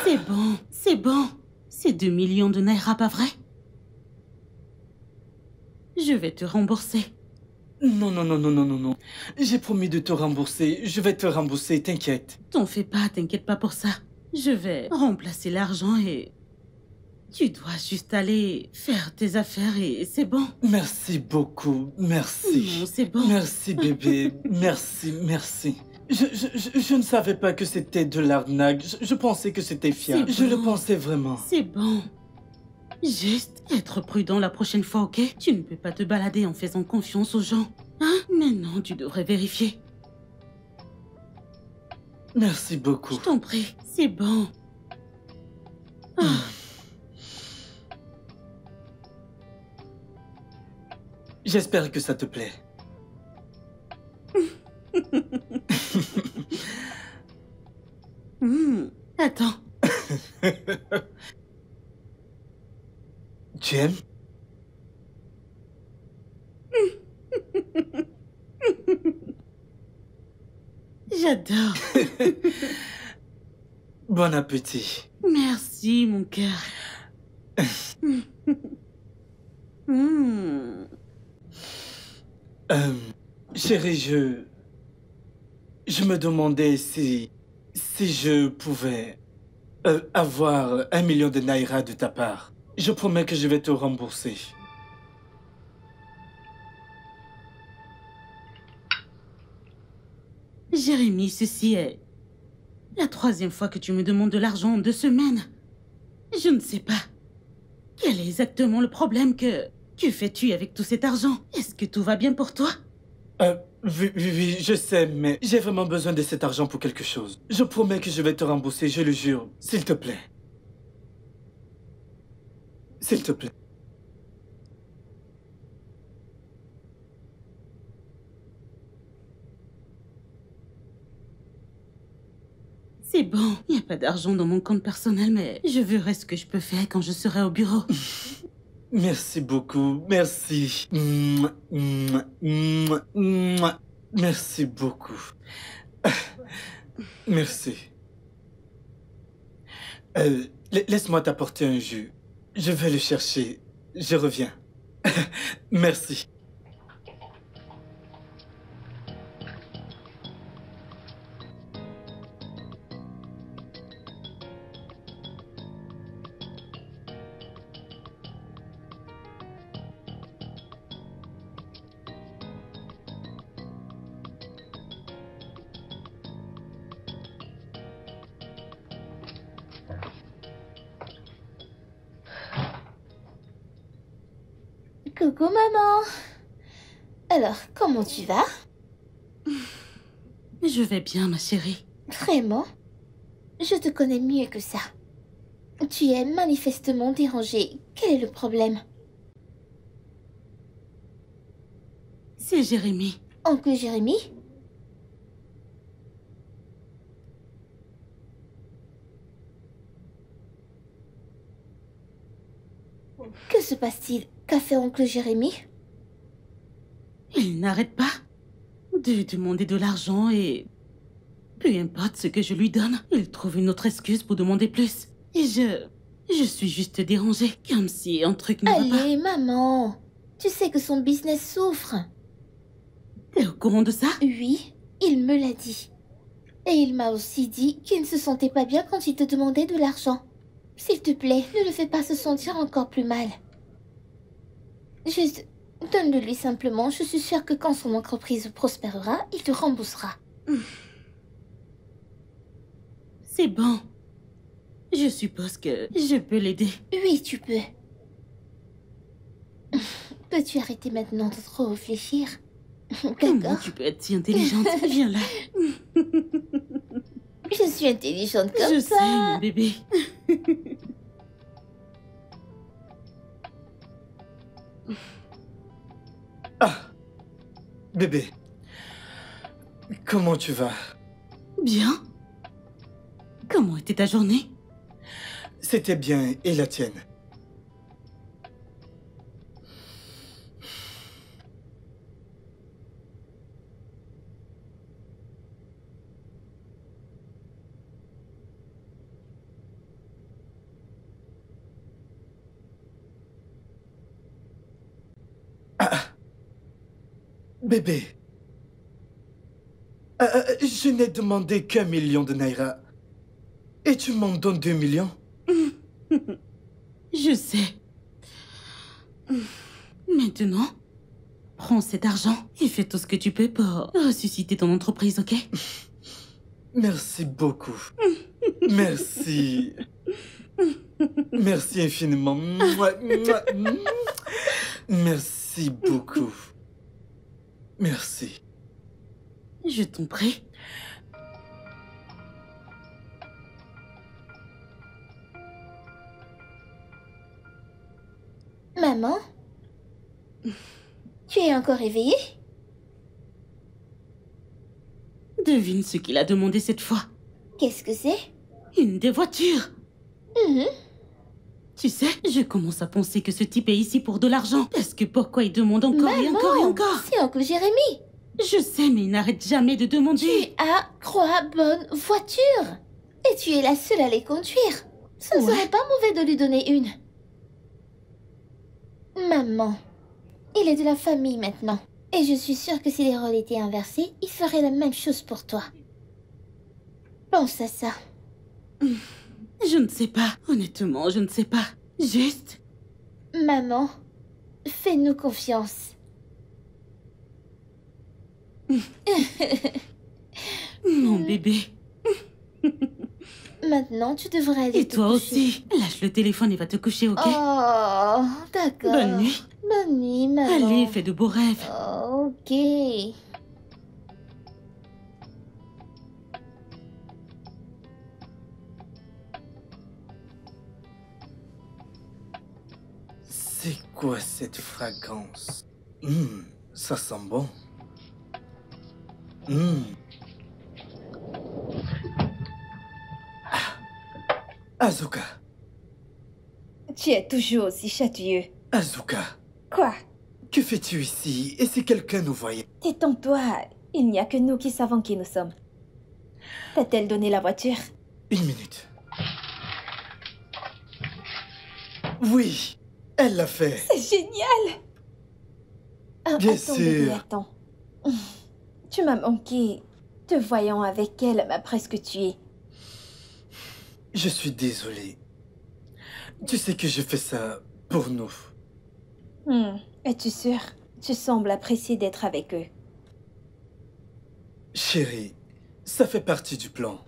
C'est bon, c'est bon. C'est 2 millions de naira, pas vrai? Je vais te rembourser. Non, non, non, non, non, non, non. J'ai promis de te rembourser. Je vais te rembourser, t'inquiète. T'en fais pas, t'inquiète pas pour ça. Je vais remplacer l'argent et... Tu dois juste aller faire tes affaires et c'est bon. Merci beaucoup, merci. Non, c'est bon. Merci, bébé. Merci, merci. Je ne savais pas que c'était de l'arnaque. Je pensais que c'était fiable. C'est Je le bon. pensais vraiment. C'est bon. Juste être prudent la prochaine fois, ok? Tu ne peux pas te balader en faisant confiance aux gens. Hein? Maintenant, tu devrais vérifier. Merci beaucoup. Je t'en prie, c'est bon. Ah. J'espère que ça te plaît. Attends. Tu aimes? J'adore. Bon appétit. Merci, mon cœur. Chérie, je me demandais si je pouvais avoir 1 million de naira de ta part. Je promets que je vais te rembourser. Jérémy, ceci est la 3e fois que tu me demandes de l'argent en 2 semaines. Je ne sais pas. Quel est exactement le problème que fais-tu avec tout cet argent? Est-ce que tout va bien pour toi? Oui, je sais, mais j'ai vraiment besoin de cet argent pour quelque chose. Je promets que je vais te rembourser, je le jure. S'il te plaît. S'il te plaît. C'est bon, il n'y a pas d'argent dans mon compte personnel, mais je verrai ce que je peux faire quand je serai au bureau. Merci beaucoup, merci. Merci beaucoup. Merci. Laisse-moi t'apporter un jus. Je vais le chercher. Je reviens. Merci. Coucou maman. Alors, comment tu vas? Je vais bien, ma chérie. Vraiment? Je te connais mieux que ça. Tu es manifestement dérangée. Quel est le problème? C'est Jérémy. Oncle Jérémy? Que se passe-t-il? Qu'a fait oncle Jérémy? Il n'arrête pas de demander de l'argent et peu importe ce que je lui donne, il trouve une autre excuse pour demander plus. Et je suis juste dérangée, comme si un truc ne va pas. Allez, maman. Tu sais que son business souffre. T'es au courant de ça? Oui, il me l'a dit. Et il m'a aussi dit qu'il ne se sentait pas bien quand il te demandait de l'argent. S'il te plaît, ne le fais pas se sentir encore plus mal. Juste, donne-le lui simplement. Je suis sûre que quand son entreprise prospérera, il te remboursera. C'est bon. Je suppose que je peux l'aider. Oui, tu peux. Peux-tu arrêter maintenant de trop réfléchir? Comment D'accord. tu peux être si intelligente? Viens là. Je suis intelligente comme Je ça. sais, mon bébé. Ah, bébé. Comment tu vas? Bien. Comment était ta journée? C'était bien, et la tienne? Bébé, je n'ai demandé qu'1 million de naira. Et tu m'en donnes 2 millions? Je sais. Maintenant, prends cet argent et fais tout ce que tu peux pour ressusciter ton entreprise, ok? Merci beaucoup. Merci. Merci infiniment. Mouah, mouah, mouah. Merci beaucoup. Merci. Je t'en prie. Maman? Tu es encore réveillée? Devine ce qu'il a demandé cette fois. Qu'est-ce que c'est? Une des voitures. Mhm. Tu sais, je commence à penser que ce type est ici pour de l'argent. Parce que pourquoi il demande encore et encore et Maman, encore? c'est oncle Jérémy. Je sais, mais il n'arrête jamais de demander. Tu as 3 bonnes voitures. Et tu es la seule à les conduire. Ce ne Ouais. serait pas mauvais de lui donner une. Maman, il est de la famille maintenant. Et je suis sûre que si les rôles étaient inversés, il ferait la même chose pour toi. Pense à ça. Je ne sais pas. Honnêtement, je ne sais pas. Juste, Maman, fais-nous confiance. mon bébé. Maintenant, tu devrais aller Et te toi coucher. aussi. Lâche le téléphone et va te coucher, ok? Oh, d'accord. Bonne nuit. Bonne nuit, maman. Allez, fais de beaux rêves. Oh, ok. C'est quoi cette fragrance? Ça sent bon. Azuka, Tu es toujours aussi chatouilleux. Azuka, Quoi? que fais-tu ici? Et si quelqu'un nous voyait? Détends-toi. Il n'y a que nous qui savons qui nous sommes. T'a-t-elle donné la voiture? 1 minute. Oui, elle l'a fait. C'est génial! Ah, Bien attends, bébé, sûr. attends. Tu m'as manqué. Te voyant avec elle m'a presque tué. Je suis désolé. Tu sais que je fais ça pour nous. Es-tu sûr? Tu sembles apprécier d'être avec eux. Chérie, ça fait partie du plan.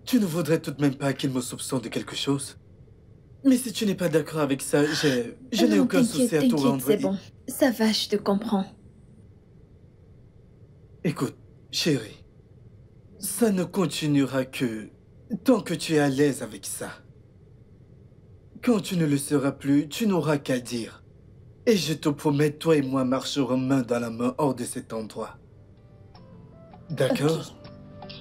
Tu ne voudrais tout de même pas qu'il me soupçonne de quelque chose? Mais si tu n'es pas d'accord avec ça, je n'ai Non, aucun souci à tout rendre. c'est bon. Ça va, je te comprends. Écoute, chérie, ça ne continuera que tant que tu es à l'aise avec ça. Quand tu ne le seras plus, tu n'auras qu'à dire. Et je te promets, toi et moi marcherons main dans la main hors de cet endroit. D'accord? Ok.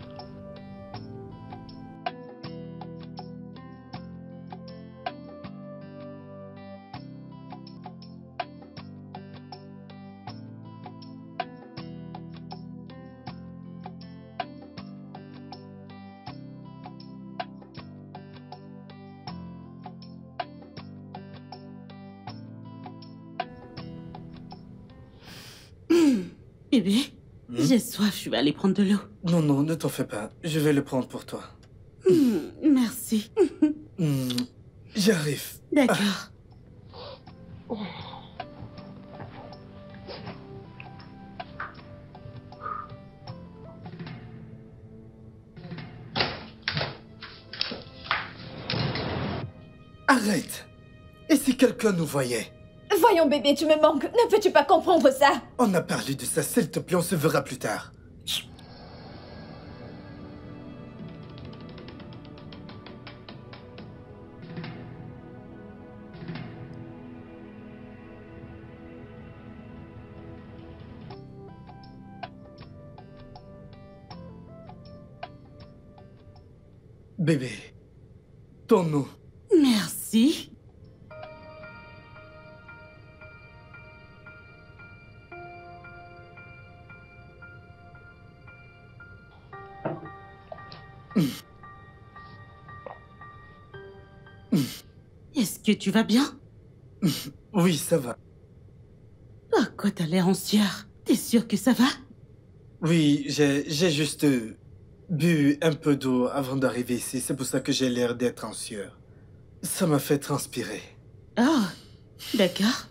Bébé, j'ai soif, je vais aller prendre de l'eau. Non, non, ne t'en fais pas. Je vais le prendre pour toi. Merci. J'arrive. D'accord. Arrête. Et si quelqu'un nous voyait? Voyons, bébé, tu me manques. Ne peux-tu pas comprendre ça? On a parlé de ça, s'il te plaît, on se verra plus tard. Bébé, ton nom. Merci. Est-ce que tu vas bien? Oui, ça va. Pourquoi t'as l'air en sueur? T'es sûr que ça va? Oui, j'ai juste bu un peu d'eau avant d'arriver ici. C'est pour ça que j'ai l'air d'être en sueur. Ça m'a fait transpirer. Oh, d'accord.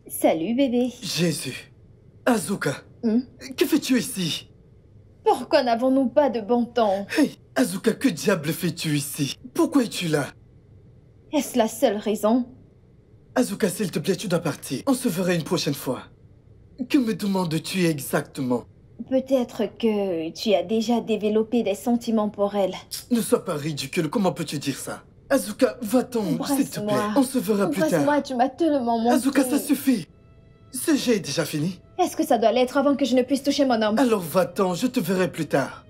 Salut, bébé. Jésus. Azuka, que fais-tu ici? Pourquoi n'avons-nous pas de bon temps? Hey, Azuka, que diable fais-tu ici? Pourquoi es-tu là? Est-ce la seule raison? Azuka, s'il te plaît, tu dois partir. On se verra une prochaine fois. Que me demandes-tu exactement? Peut-être que tu as déjà développé des sentiments pour elle. Ne sois pas ridicule, comment peux-tu dire ça? Azuka, va-t'en, s'il te plaît. On se verra plus tard. Embrasse-moi, tu m'as tellement manqué. Azuka, ça suffit. Ce jet est déjà fini. Est-ce que ça doit l'être avant que je ne puisse toucher mon homme? Alors va-t'en, je te verrai plus tard.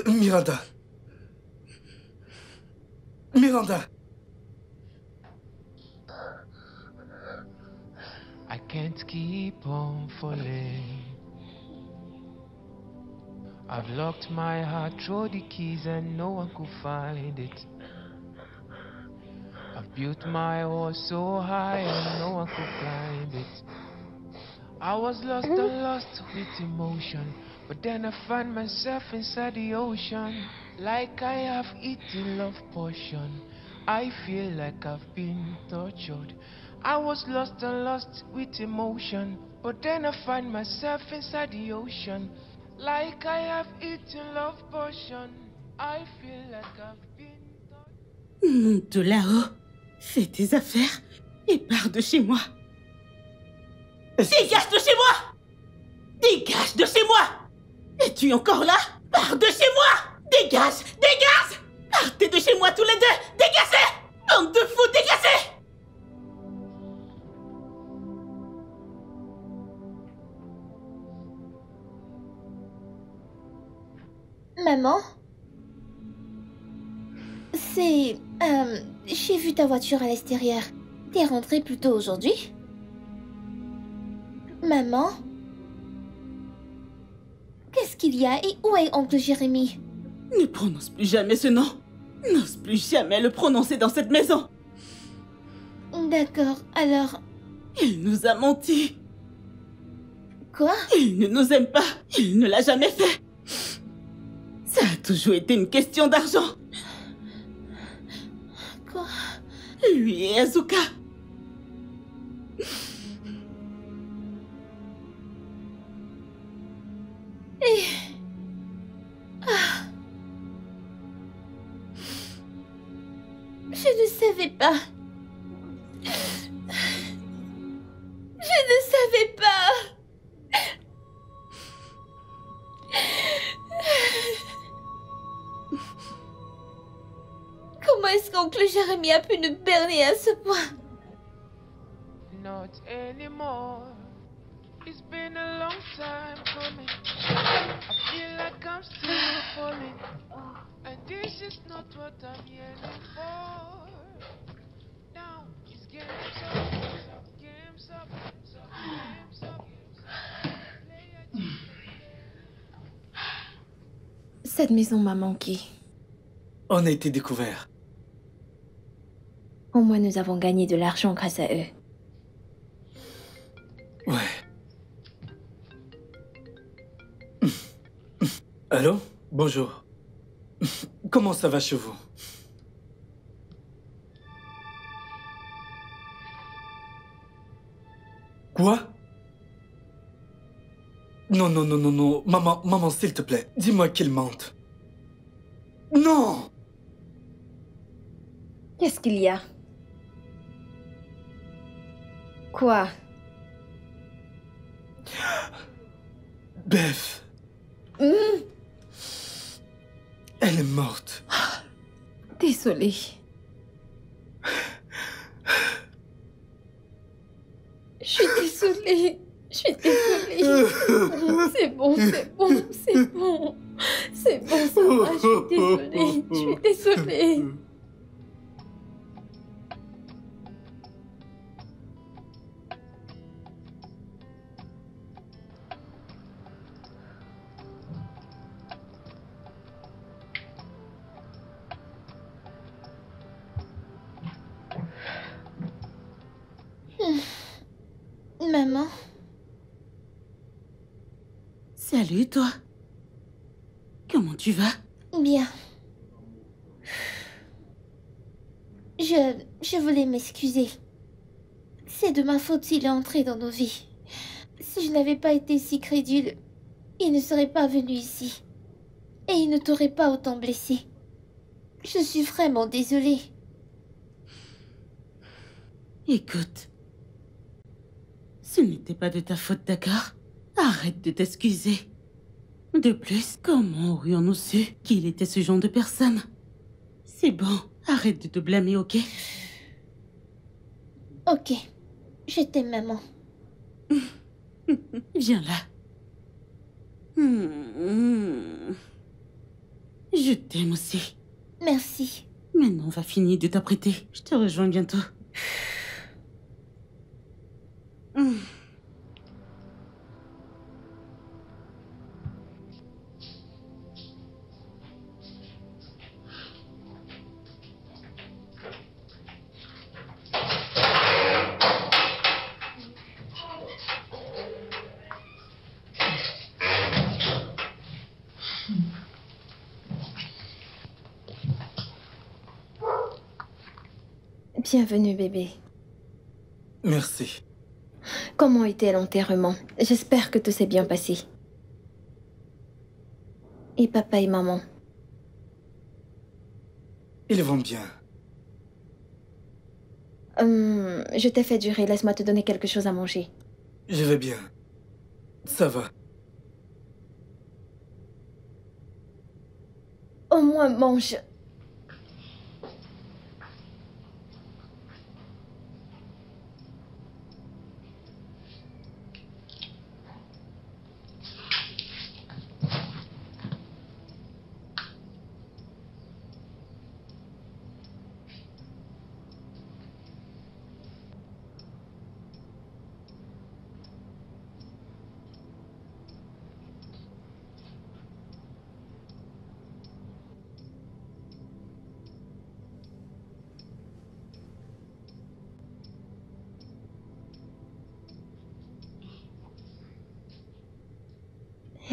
Miranda. Miranda. I can't keep on falling. I've locked my heart, throw the keys and no one could find it. I've built my horse so high and no one could climb it. I was lost and lost with emotion, but then I find myself inside the ocean. Like I have eaten love potion, I feel like I've been tortured. I was lost and lost with emotion, but then I find myself inside the ocean. Like I have eaten love potion, I feel like I've been tortured. Monte de là-haut, fais tes affaires et pars de chez moi. Dégage de chez moi! Dégage de chez moi! Es-tu encore là? Pars de chez moi! Dégage! Dégage! Partez de chez moi tous les deux! Dégagez! Bande de fous, dégagez! Maman? C'est... j'ai vu ta voiture à l'extérieur. T'es rentrée plus tôt aujourd'hui? Maman? Qu'est-ce qu'il y a et où est oncle Jérémy? Ne prononce plus jamais ce nom. N'ose plus jamais le prononcer dans cette maison. D'accord, alors... Il nous a menti. Quoi? Il ne nous aime pas. Il ne l'a jamais fait. Ça a toujours été une question d'argent. Quoi? Lui et Azuka. Je ne savais pas. Je ne savais pas. est-ce qu'oncle Jérémy a pu nous berner à ce point? Not anymore. It's been a long time coming. I feel like I'm still falling. And this is not what I'm yearning for. Now it's games up, games up, games up, games up. Cette maison m'a manqué. On a été découverts. Au moins, nous avons gagné de l'argent grâce à eux. Ouais. Allô? Bonjour. Comment ça va chez vous? Quoi? Non, non, non, non, non. Maman, s'il te plaît, dis-moi qu'il mente. Non! Qu'est-ce qu'il y a? Quoi? Beth. Elle est morte. Désolée. Je suis désolée. Je suis désolée. C'est bon, c'est bon, c'est bon. C'est bon, ça va, je suis désolée. Je suis désolée. Maman, Salut, toi. Comment tu vas? bien. Je voulais m'excuser. C'est de ma faute s'il est entré dans nos vies. Si je n'avais pas été si crédule, il ne serait pas venu ici. Et il ne t'aurait pas autant blessé. Je suis vraiment désolée. Écoute, ce n'était pas de ta faute, d'accord? Arrête de t'excuser. De plus, comment aurions-nous su qu'il était ce genre de personne? C'est bon, arrête de te blâmer, ok? Ok, je t'aime, maman. Viens là. Je t'aime aussi. Merci. Maintenant, on va finir de t'apprêter. Je te rejoins bientôt. Bienvenue, bébé. Merci. Comment était l'enterrement? J'espère que tout s'est bien passé. Et papa et maman? Ils vont bien. Je t'ai fait durer. Laisse-moi te donner quelque chose à manger. Je vais bien. Ça va. Au moins, mange.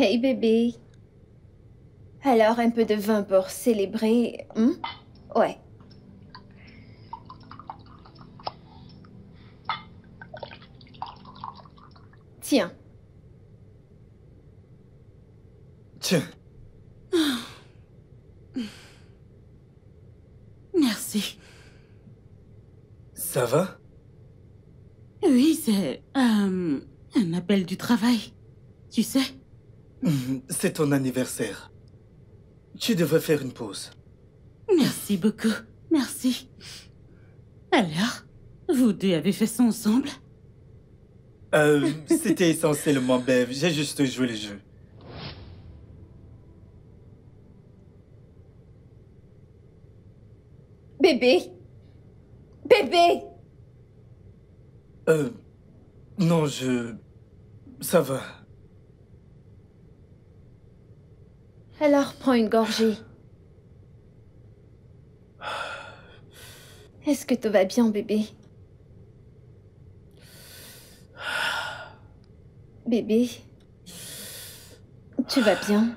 Hey bébé. Alors un peu de vin pour célébrer, Ouais. Tiens. Tiens. Merci. Ça va? Oui, c'est un appel du travail. Tu sais? C'est ton anniversaire. Tu devrais faire une pause. Merci beaucoup. Merci. Alors, vous deux avez fait ça ensemble? C'était essentiellement Bev. J'ai juste joué le jeu. Bébé! Bébé! Non, ça va. Alors, prends une gorgée. Est-ce que tout va bien, bébé? Bébé? Tu vas bien?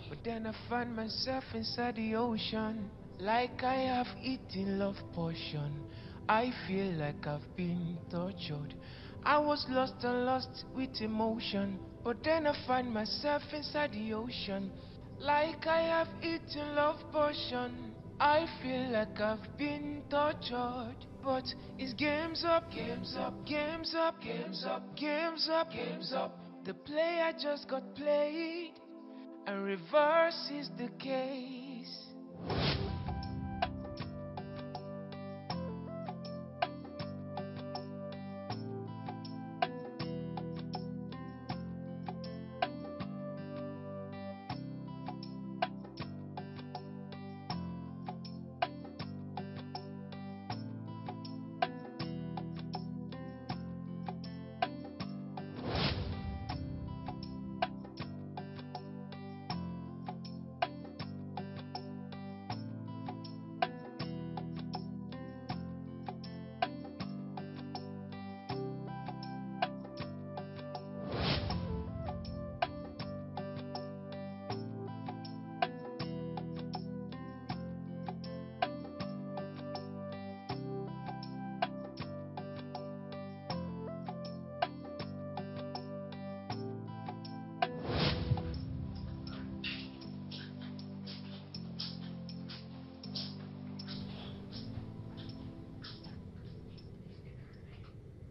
But then I find myself inside the ocean, like I have eaten love potion. I feel like I've been tortured. I was lost and lost with emotion, but then I find myself inside the ocean, like I have eaten love potion. I feel like I've been tortured, but it's games up, games up, games up, games up, games up, games up. The player just got played, and reverse is the case.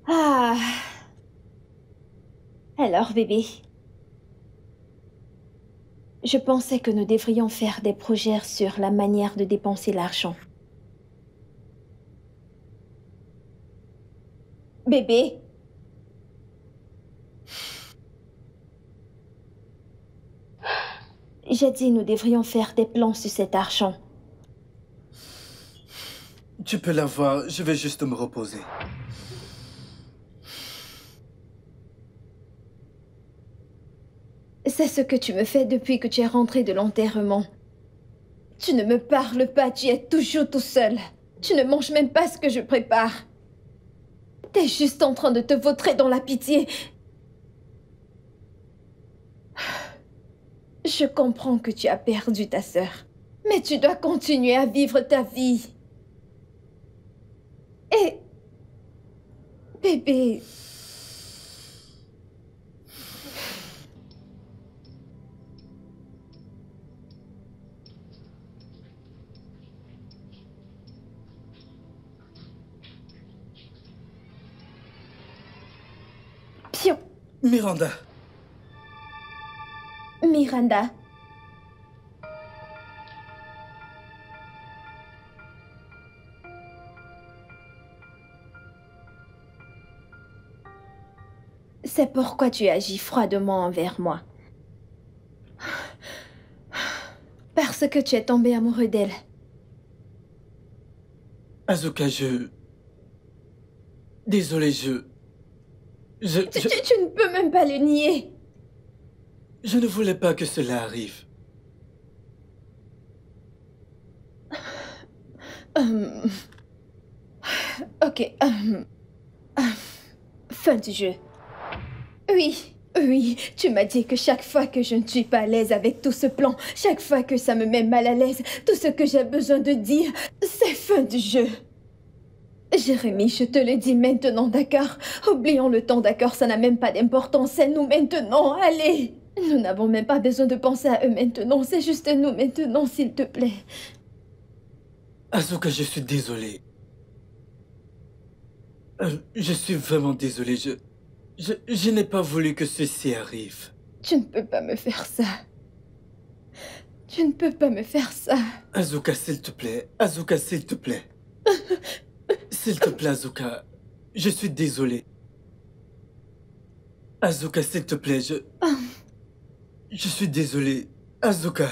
Ah. Alors, bébé. Je pensais que nous devrions faire des projets sur la manière de dépenser l'argent. Bébé. J'ai dit nous devrions faire des plans sur cet argent. Tu peux l'avoir, je vais juste me reposer. C'est ce que tu me fais depuis que tu es rentré de l'enterrement. Tu ne me parles pas, tu es toujours tout seul. Tu ne manges même pas ce que je prépare. T'es juste en train de te vautrer dans la pitié. Je comprends que tu as perdu ta sœur, mais tu dois continuer à vivre ta vie. Et... bébé... Pion. Miranda. Miranda. C'est pourquoi tu agis froidement envers moi. Parce que tu es tombé amoureux d'elle. Asuka, Désolé, Tu ne peux même pas le nier. Je ne voulais pas que cela arrive. Ok. Fin du jeu. Oui, tu m'as dit que chaque fois que je ne suis pas à l'aise avec tout ce plan, chaque fois que ça me met mal à l'aise, tout ce que j'ai besoin de dire, c'est fin du jeu. Jérémy, je te le dis maintenant, d'accord? Oublions le temps, d'accord? Ça n'a même pas d'importance, c'est nous maintenant, allez! Nous n'avons même pas besoin de penser à eux maintenant, c'est juste nous maintenant, s'il te plaît. Asuka, je suis désolé. Je suis vraiment désolé, je n'ai pas voulu que ceci arrive. Tu ne peux pas me faire ça. Tu ne peux pas me faire ça. Azuka, s'il te plaît. Azuka, s'il te plaît. S'il te plaît, Azuka. Je suis désolé. Azuka, s'il te plaît, je suis désolé. Azuka.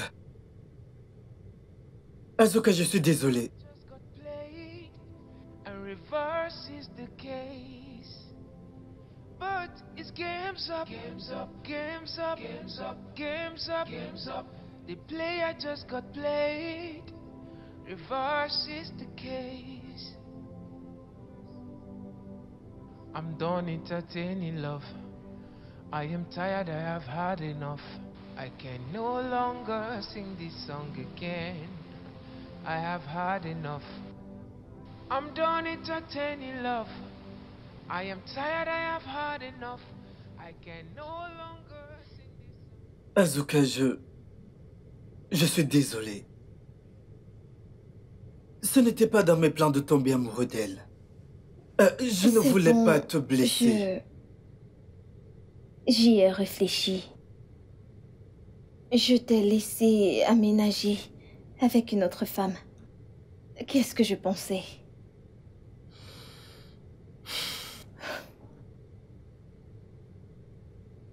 Azuka, je suis désolé. Just got played, and reverse is the case. But it's games up, games up, games up, games up, games up, games up. The player just got played. Reverse is the case. I'm done entertaining love. I am tired, I have had enough. I can no longer sing this song again. I have had enough. I'm done entertaining love. I am tired, I have had enough. I can no longer sing this song. Azuka, je suis désolé. Ce n'était pas dans mes plans de tomber amoureux d'elle. Je ne voulais pas te blesser. J'y ai réfléchi. Je t'ai laissé aménager avec une autre femme. Qu'est-ce que je pensais?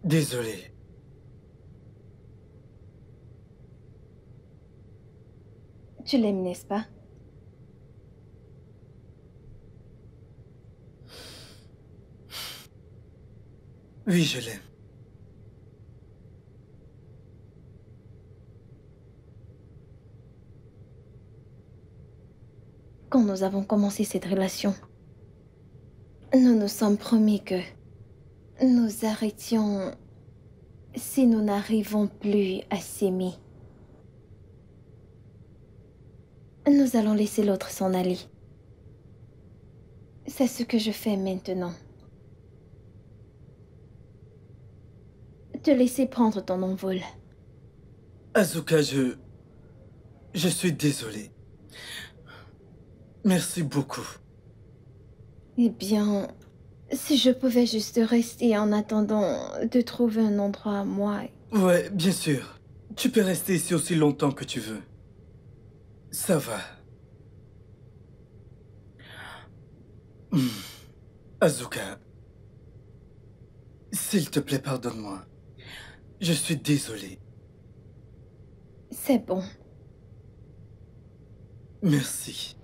Désolé. Tu l'aimes, n'est-ce pas? Oui, je l'aime. Quand nous avons commencé cette relation, nous nous sommes promis que nous arrêtions si nous n'arrivons plus à s'aimer. Nous allons laisser l'autre s'en aller. C'est ce que je fais maintenant. Te laisser prendre ton envol. Azuka, je suis désolé. Merci beaucoup. Eh bien, si je pouvais juste rester en attendant de trouver un endroit à moi. Ouais, bien sûr. Tu peux rester ici aussi longtemps que tu veux. Ça va. Azuka, s'il te plaît, pardonne-moi. Je suis désolé. C'est bon. Merci.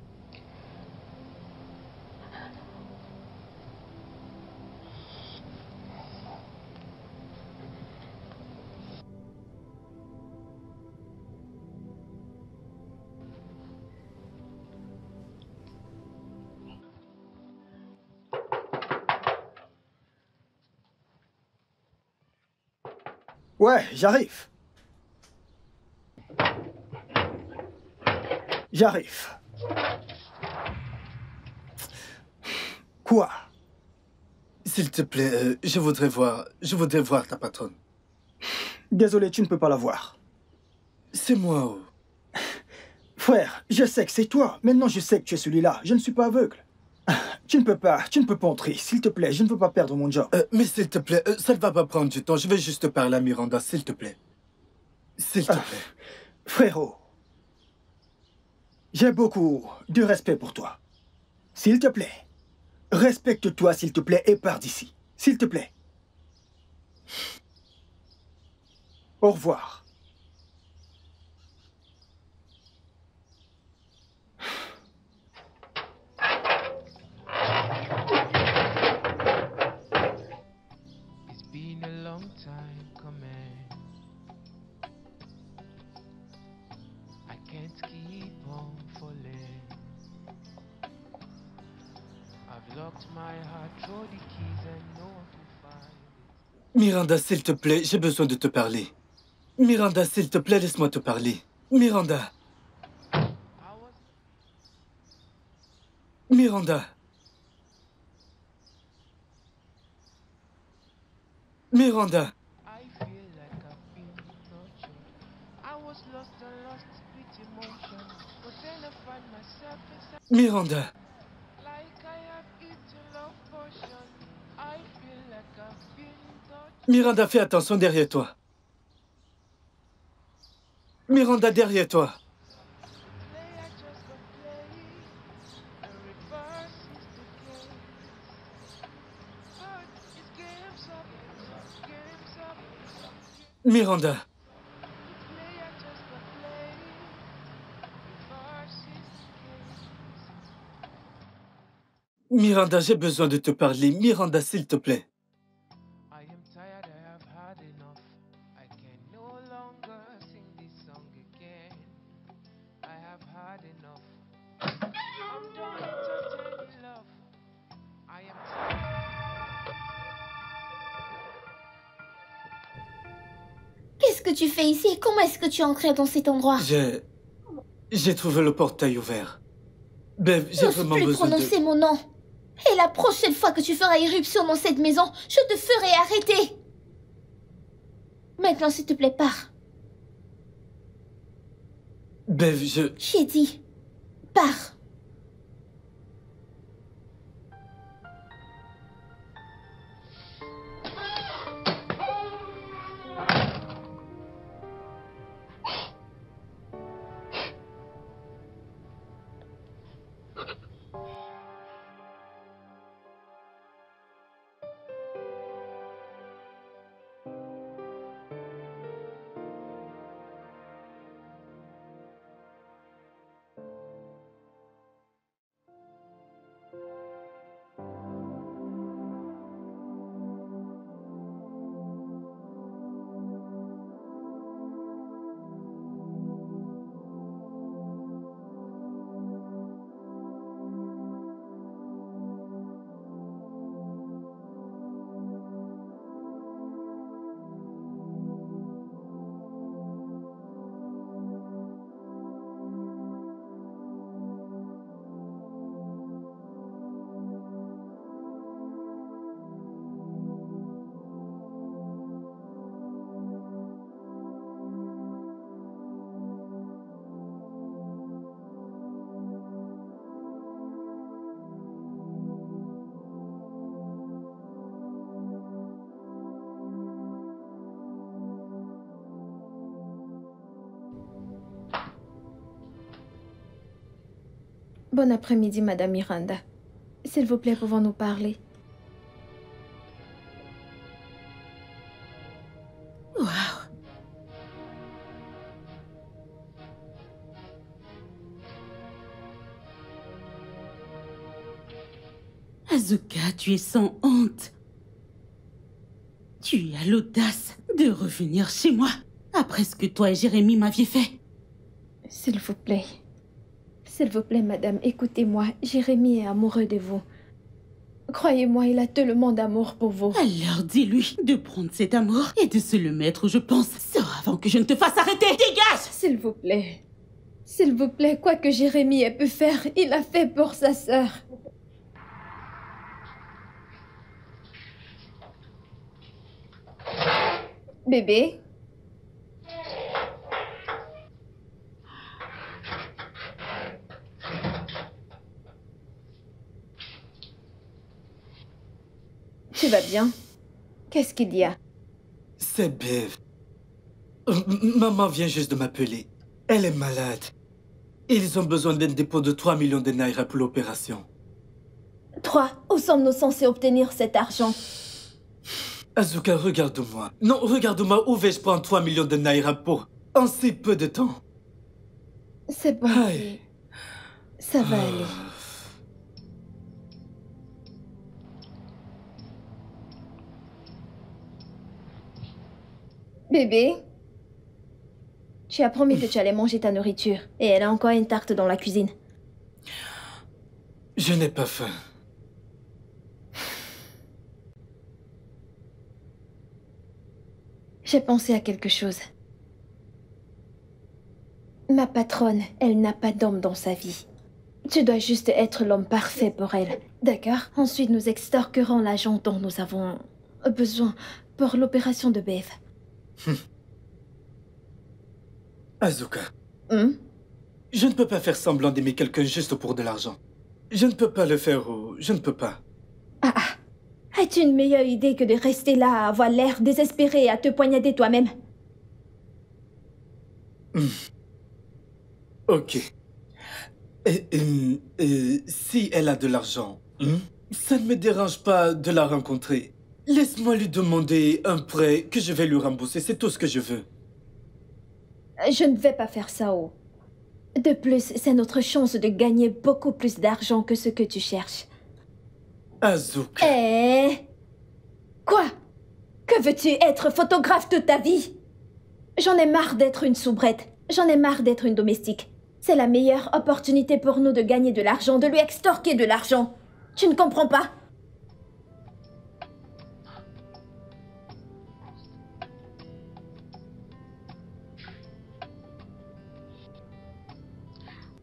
Ouais, j'arrive. J'arrive. Quoi? S'il te plaît, je voudrais voir ta patronne. Désolé, tu ne peux pas la voir. C'est moi. Oh. Frère, je sais que c'est toi. Maintenant, je sais que tu es celui-là. Je ne suis pas aveugle. Tu ne peux pas entrer. S'il te plaît, je ne veux pas perdre mon job. Mais s'il te plaît, ça ne va pas prendre du temps. Je vais juste parler à Miranda, s'il te plaît. S'il te plaît. Frérot, j'ai beaucoup de respect pour toi. S'il te plaît, respecte-toi, s'il te plaît, et pars d'ici. S'il te plaît. Au revoir. It's been a long time coming. I can't keep on falling. I've locked my heart, throw the keys and no one can find it. Miranda, s'il te plaît, j'ai besoin de te parler. Miranda, s'il te plaît, laisse-moi te parler. Miranda. Miranda. Miranda. I feel like I've been tortured. I was lost and lost with emotion, but then I find myself inside Miranda. like I have eaten love potion. I feel like I've been tortured. Miranda, fais attention derrière toi. Miranda, derrière toi. Miranda. Miranda, j'ai besoin de te parler. Miranda, s'il te plaît. I am tired, I have had enough. I can no longer sing this song again. I have had enough. I'm done entertaining love. I am Qu'est-ce que tu fais ici et comment est-ce que tu es entré dans cet endroit? J'ai trouvé le portail ouvert. Bev, j'ai N'ose vraiment plus besoin prononcer mon nom. Et la prochaine fois que tu feras irruption dans cette maison, je te ferai arrêter. Maintenant, s'il te plaît, pars. Bev, J'ai dit, pars. Bon après-midi, Madame Miranda. S'il vous plaît, pouvons-nous parler? Waouh. Azuka, tu es sans honte. Tu as l'audace de revenir chez moi après ce que toi et Jérémy m'aviez fait. S'il vous plaît. S'il vous plaît, madame, écoutez-moi. Jérémy est amoureux de vous. Croyez-moi, il a tellement d'amour pour vous. Alors dis-lui de prendre cet amour et de se le mettre où je pense. Sors avant que je ne te fasse arrêter. Dégage! S'il vous plaît. S'il vous plaît, quoi que Jérémy ait pu faire, il a fait pour sa sœur. Bébé? Tu vas bien? Qu'est-ce qu'il y a? C'est Bev. Maman vient juste de m'appeler. Elle est malade. Ils ont besoin d'un dépôt de 3 millions de naira pour l'opération. 3. Où sommes-nous censés obtenir cet argent? Azuka, regarde-moi. Non, regarde-moi. Où vais-je prendre 3 millions de naira pour en si peu de temps? C'est bon. Aïe. Ça va aller. Bébé, tu as promis que tu allais manger ta nourriture. Et elle a encore une tarte dans la cuisine. Je n'ai pas faim. J'ai pensé à quelque chose. Ma patronne, elle n'a pas d'homme dans sa vie. Tu dois juste être l'homme parfait pour elle. D'accord? Ensuite, nous extorquerons l'argent dont nous avons besoin pour l'opération de Bev. Azuka, Hum? je ne peux pas faire semblant d'aimer quelqu'un juste pour de l'argent. Je ne peux pas le faire ou je ne peux pas. As-tu une meilleure idée que de rester là à avoir l'air désespéré et à te poignarder toi-même? Ok. Si elle a de l'argent, ça ne me dérange pas de la rencontrer. Laisse-moi lui demander un prêt que je vais lui rembourser. C'est tout ce que je veux. Je ne vais pas faire ça, Oh. De plus, c'est notre chance de gagner beaucoup plus d'argent que ce que tu cherches. Azuka. Quoi? Que veux-tu être photographe toute ta vie? J'en ai marre d'être une soubrette. J'en ai marre d'être une domestique. C'est la meilleure opportunité pour nous de gagner de l'argent, de lui extorquer de l'argent. Tu ne comprends pas?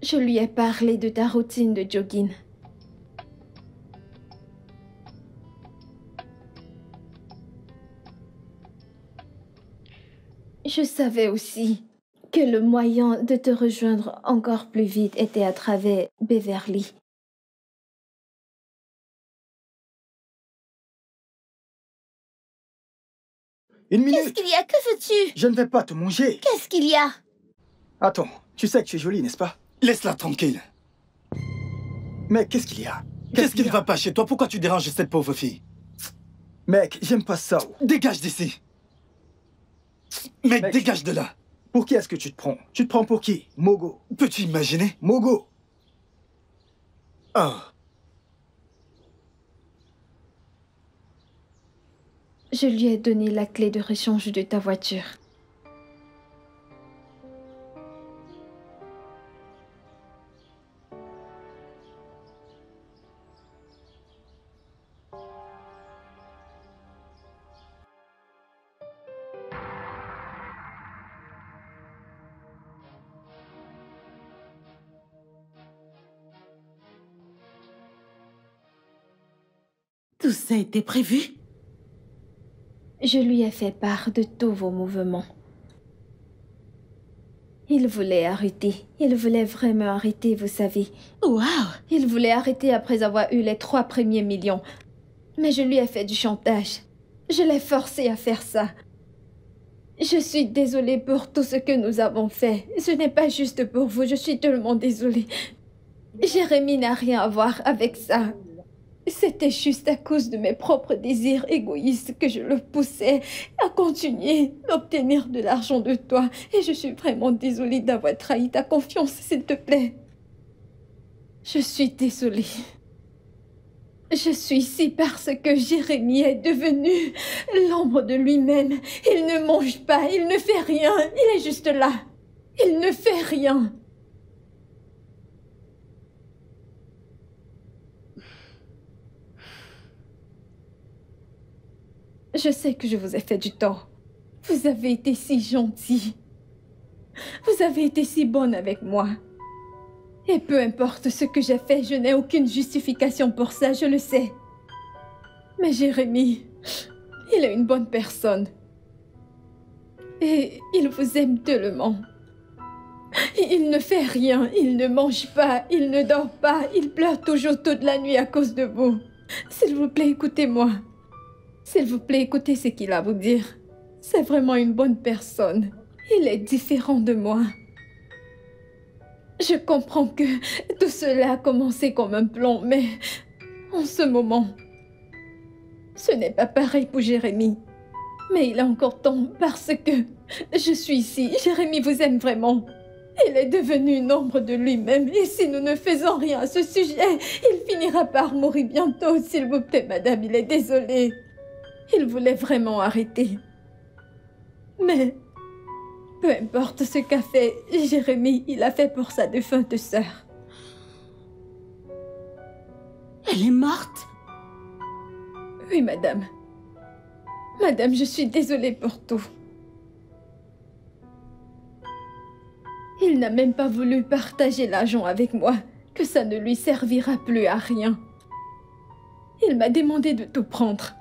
Je lui ai parlé de ta routine de jogging. Je savais aussi que le moyen de te rejoindre encore plus vite était à travers Beverly. Une Qu'est-ce minute. qu'il y a? Que veux-tu? Je ne vais pas te manger. Qu'est-ce qu'il y a? Attends, tu sais que tu es jolie, n'est-ce pas? Laisse-la tranquille. Mec, qu'est-ce qu'il y a? Qu'est-ce qui ne va pas chez toi? Pourquoi tu déranges cette pauvre fille? Mec, j'aime pas ça. Dégage d'ici. Mec, Mec. dégage de là. Pour qui est-ce que tu te prends? Tu te prends pour qui? Mogo. Peux-tu imaginer? Mogo. Oh. Je lui ai donné la clé de rechange de ta voiture. Tout ça était prévu? Je lui ai fait part de tous vos mouvements. Il voulait arrêter. Il voulait vraiment arrêter, vous savez. Waouh! Il voulait arrêter après avoir eu les 3 premiers millions. Mais je lui ai fait du chantage. Je l'ai forcé à faire ça. Je suis désolée pour tout ce que nous avons fait. Ce n'est pas juste pour vous, je suis tellement désolée. Jérémy n'a rien à voir avec ça. C'était juste à cause de mes propres désirs égoïstes que je le poussais à continuer d'obtenir de l'argent de toi. Et je suis vraiment désolée d'avoir trahi ta confiance, s'il te plaît. Je suis désolée. Je suis ici parce que Jérémy est devenu l'ombre de lui-même. Il ne mange pas, il ne fait rien, il est juste là. Il ne fait rien. Je sais que je vous ai fait du tort. Vous avez été si gentil. Vous avez été si bonne avec moi. Et peu importe ce que j'ai fait, je n'ai aucune justification pour ça, je le sais. Mais Jérémy, il est une bonne personne. Et il vous aime tellement. Il ne fait rien, il ne mange pas, il ne dort pas, il pleure toujours toute la nuit à cause de vous. S'il vous plaît, écoutez-moi. S'il vous plaît, écoutez ce qu'il a à vous dire. C'est vraiment une bonne personne. Il est différent de moi. Je comprends que tout cela a commencé comme un plan, mais en ce moment, ce n'est pas pareil pour Jérémy. Mais il a encore temps parce que je suis ici. Jérémy vous aime vraiment. Il est devenu une ombre de lui-même et si nous ne faisons rien à ce sujet, il finira par mourir bientôt. S'il vous plaît, madame, il est désolé. Il voulait vraiment arrêter. Mais peu importe ce qu'a fait Jérémy, il a fait pour sa défunte sœur. Elle est morte? Oui, madame. Madame, je suis désolée pour tout. Il n'a même pas voulu partager l'argent avec moi, que ça ne lui servira plus à rien. Il m'a demandé de tout prendre.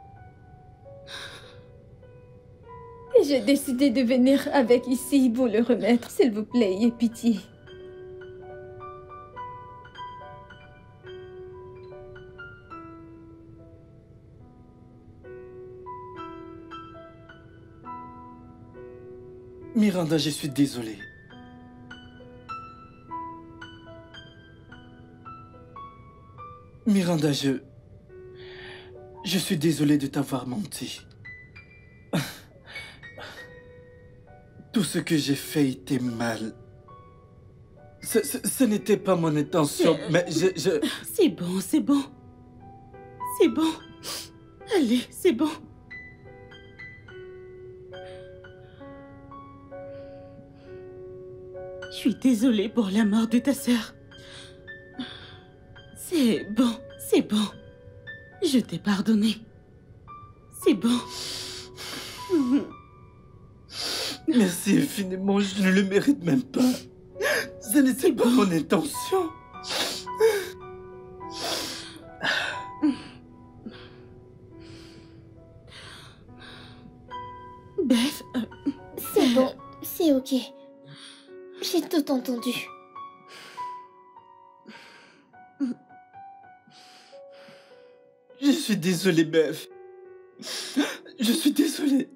Et j'ai décidé de venir avec ici pour le remettre. S'il vous plaît, ayez pitié. Miranda, je suis désolé. Miranda, je suis désolé de t'avoir menti. Tout ce que j'ai fait était mal. Ce n'était pas mon intention, mais je... C'est bon, c'est bon. C'est bon. Allez, c'est bon. Je suis désolée pour la mort de ta sœur. C'est bon, c'est bon. Je t'ai pardonné. C'est bon. Merci infiniment, je ne le mérite même pas. Ce n'était pas mon intention. Beth, C'est bon, c'est ok. J'ai tout entendu. Je suis désolé, Bev. Je suis désolé.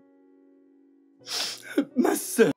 Ma sœur.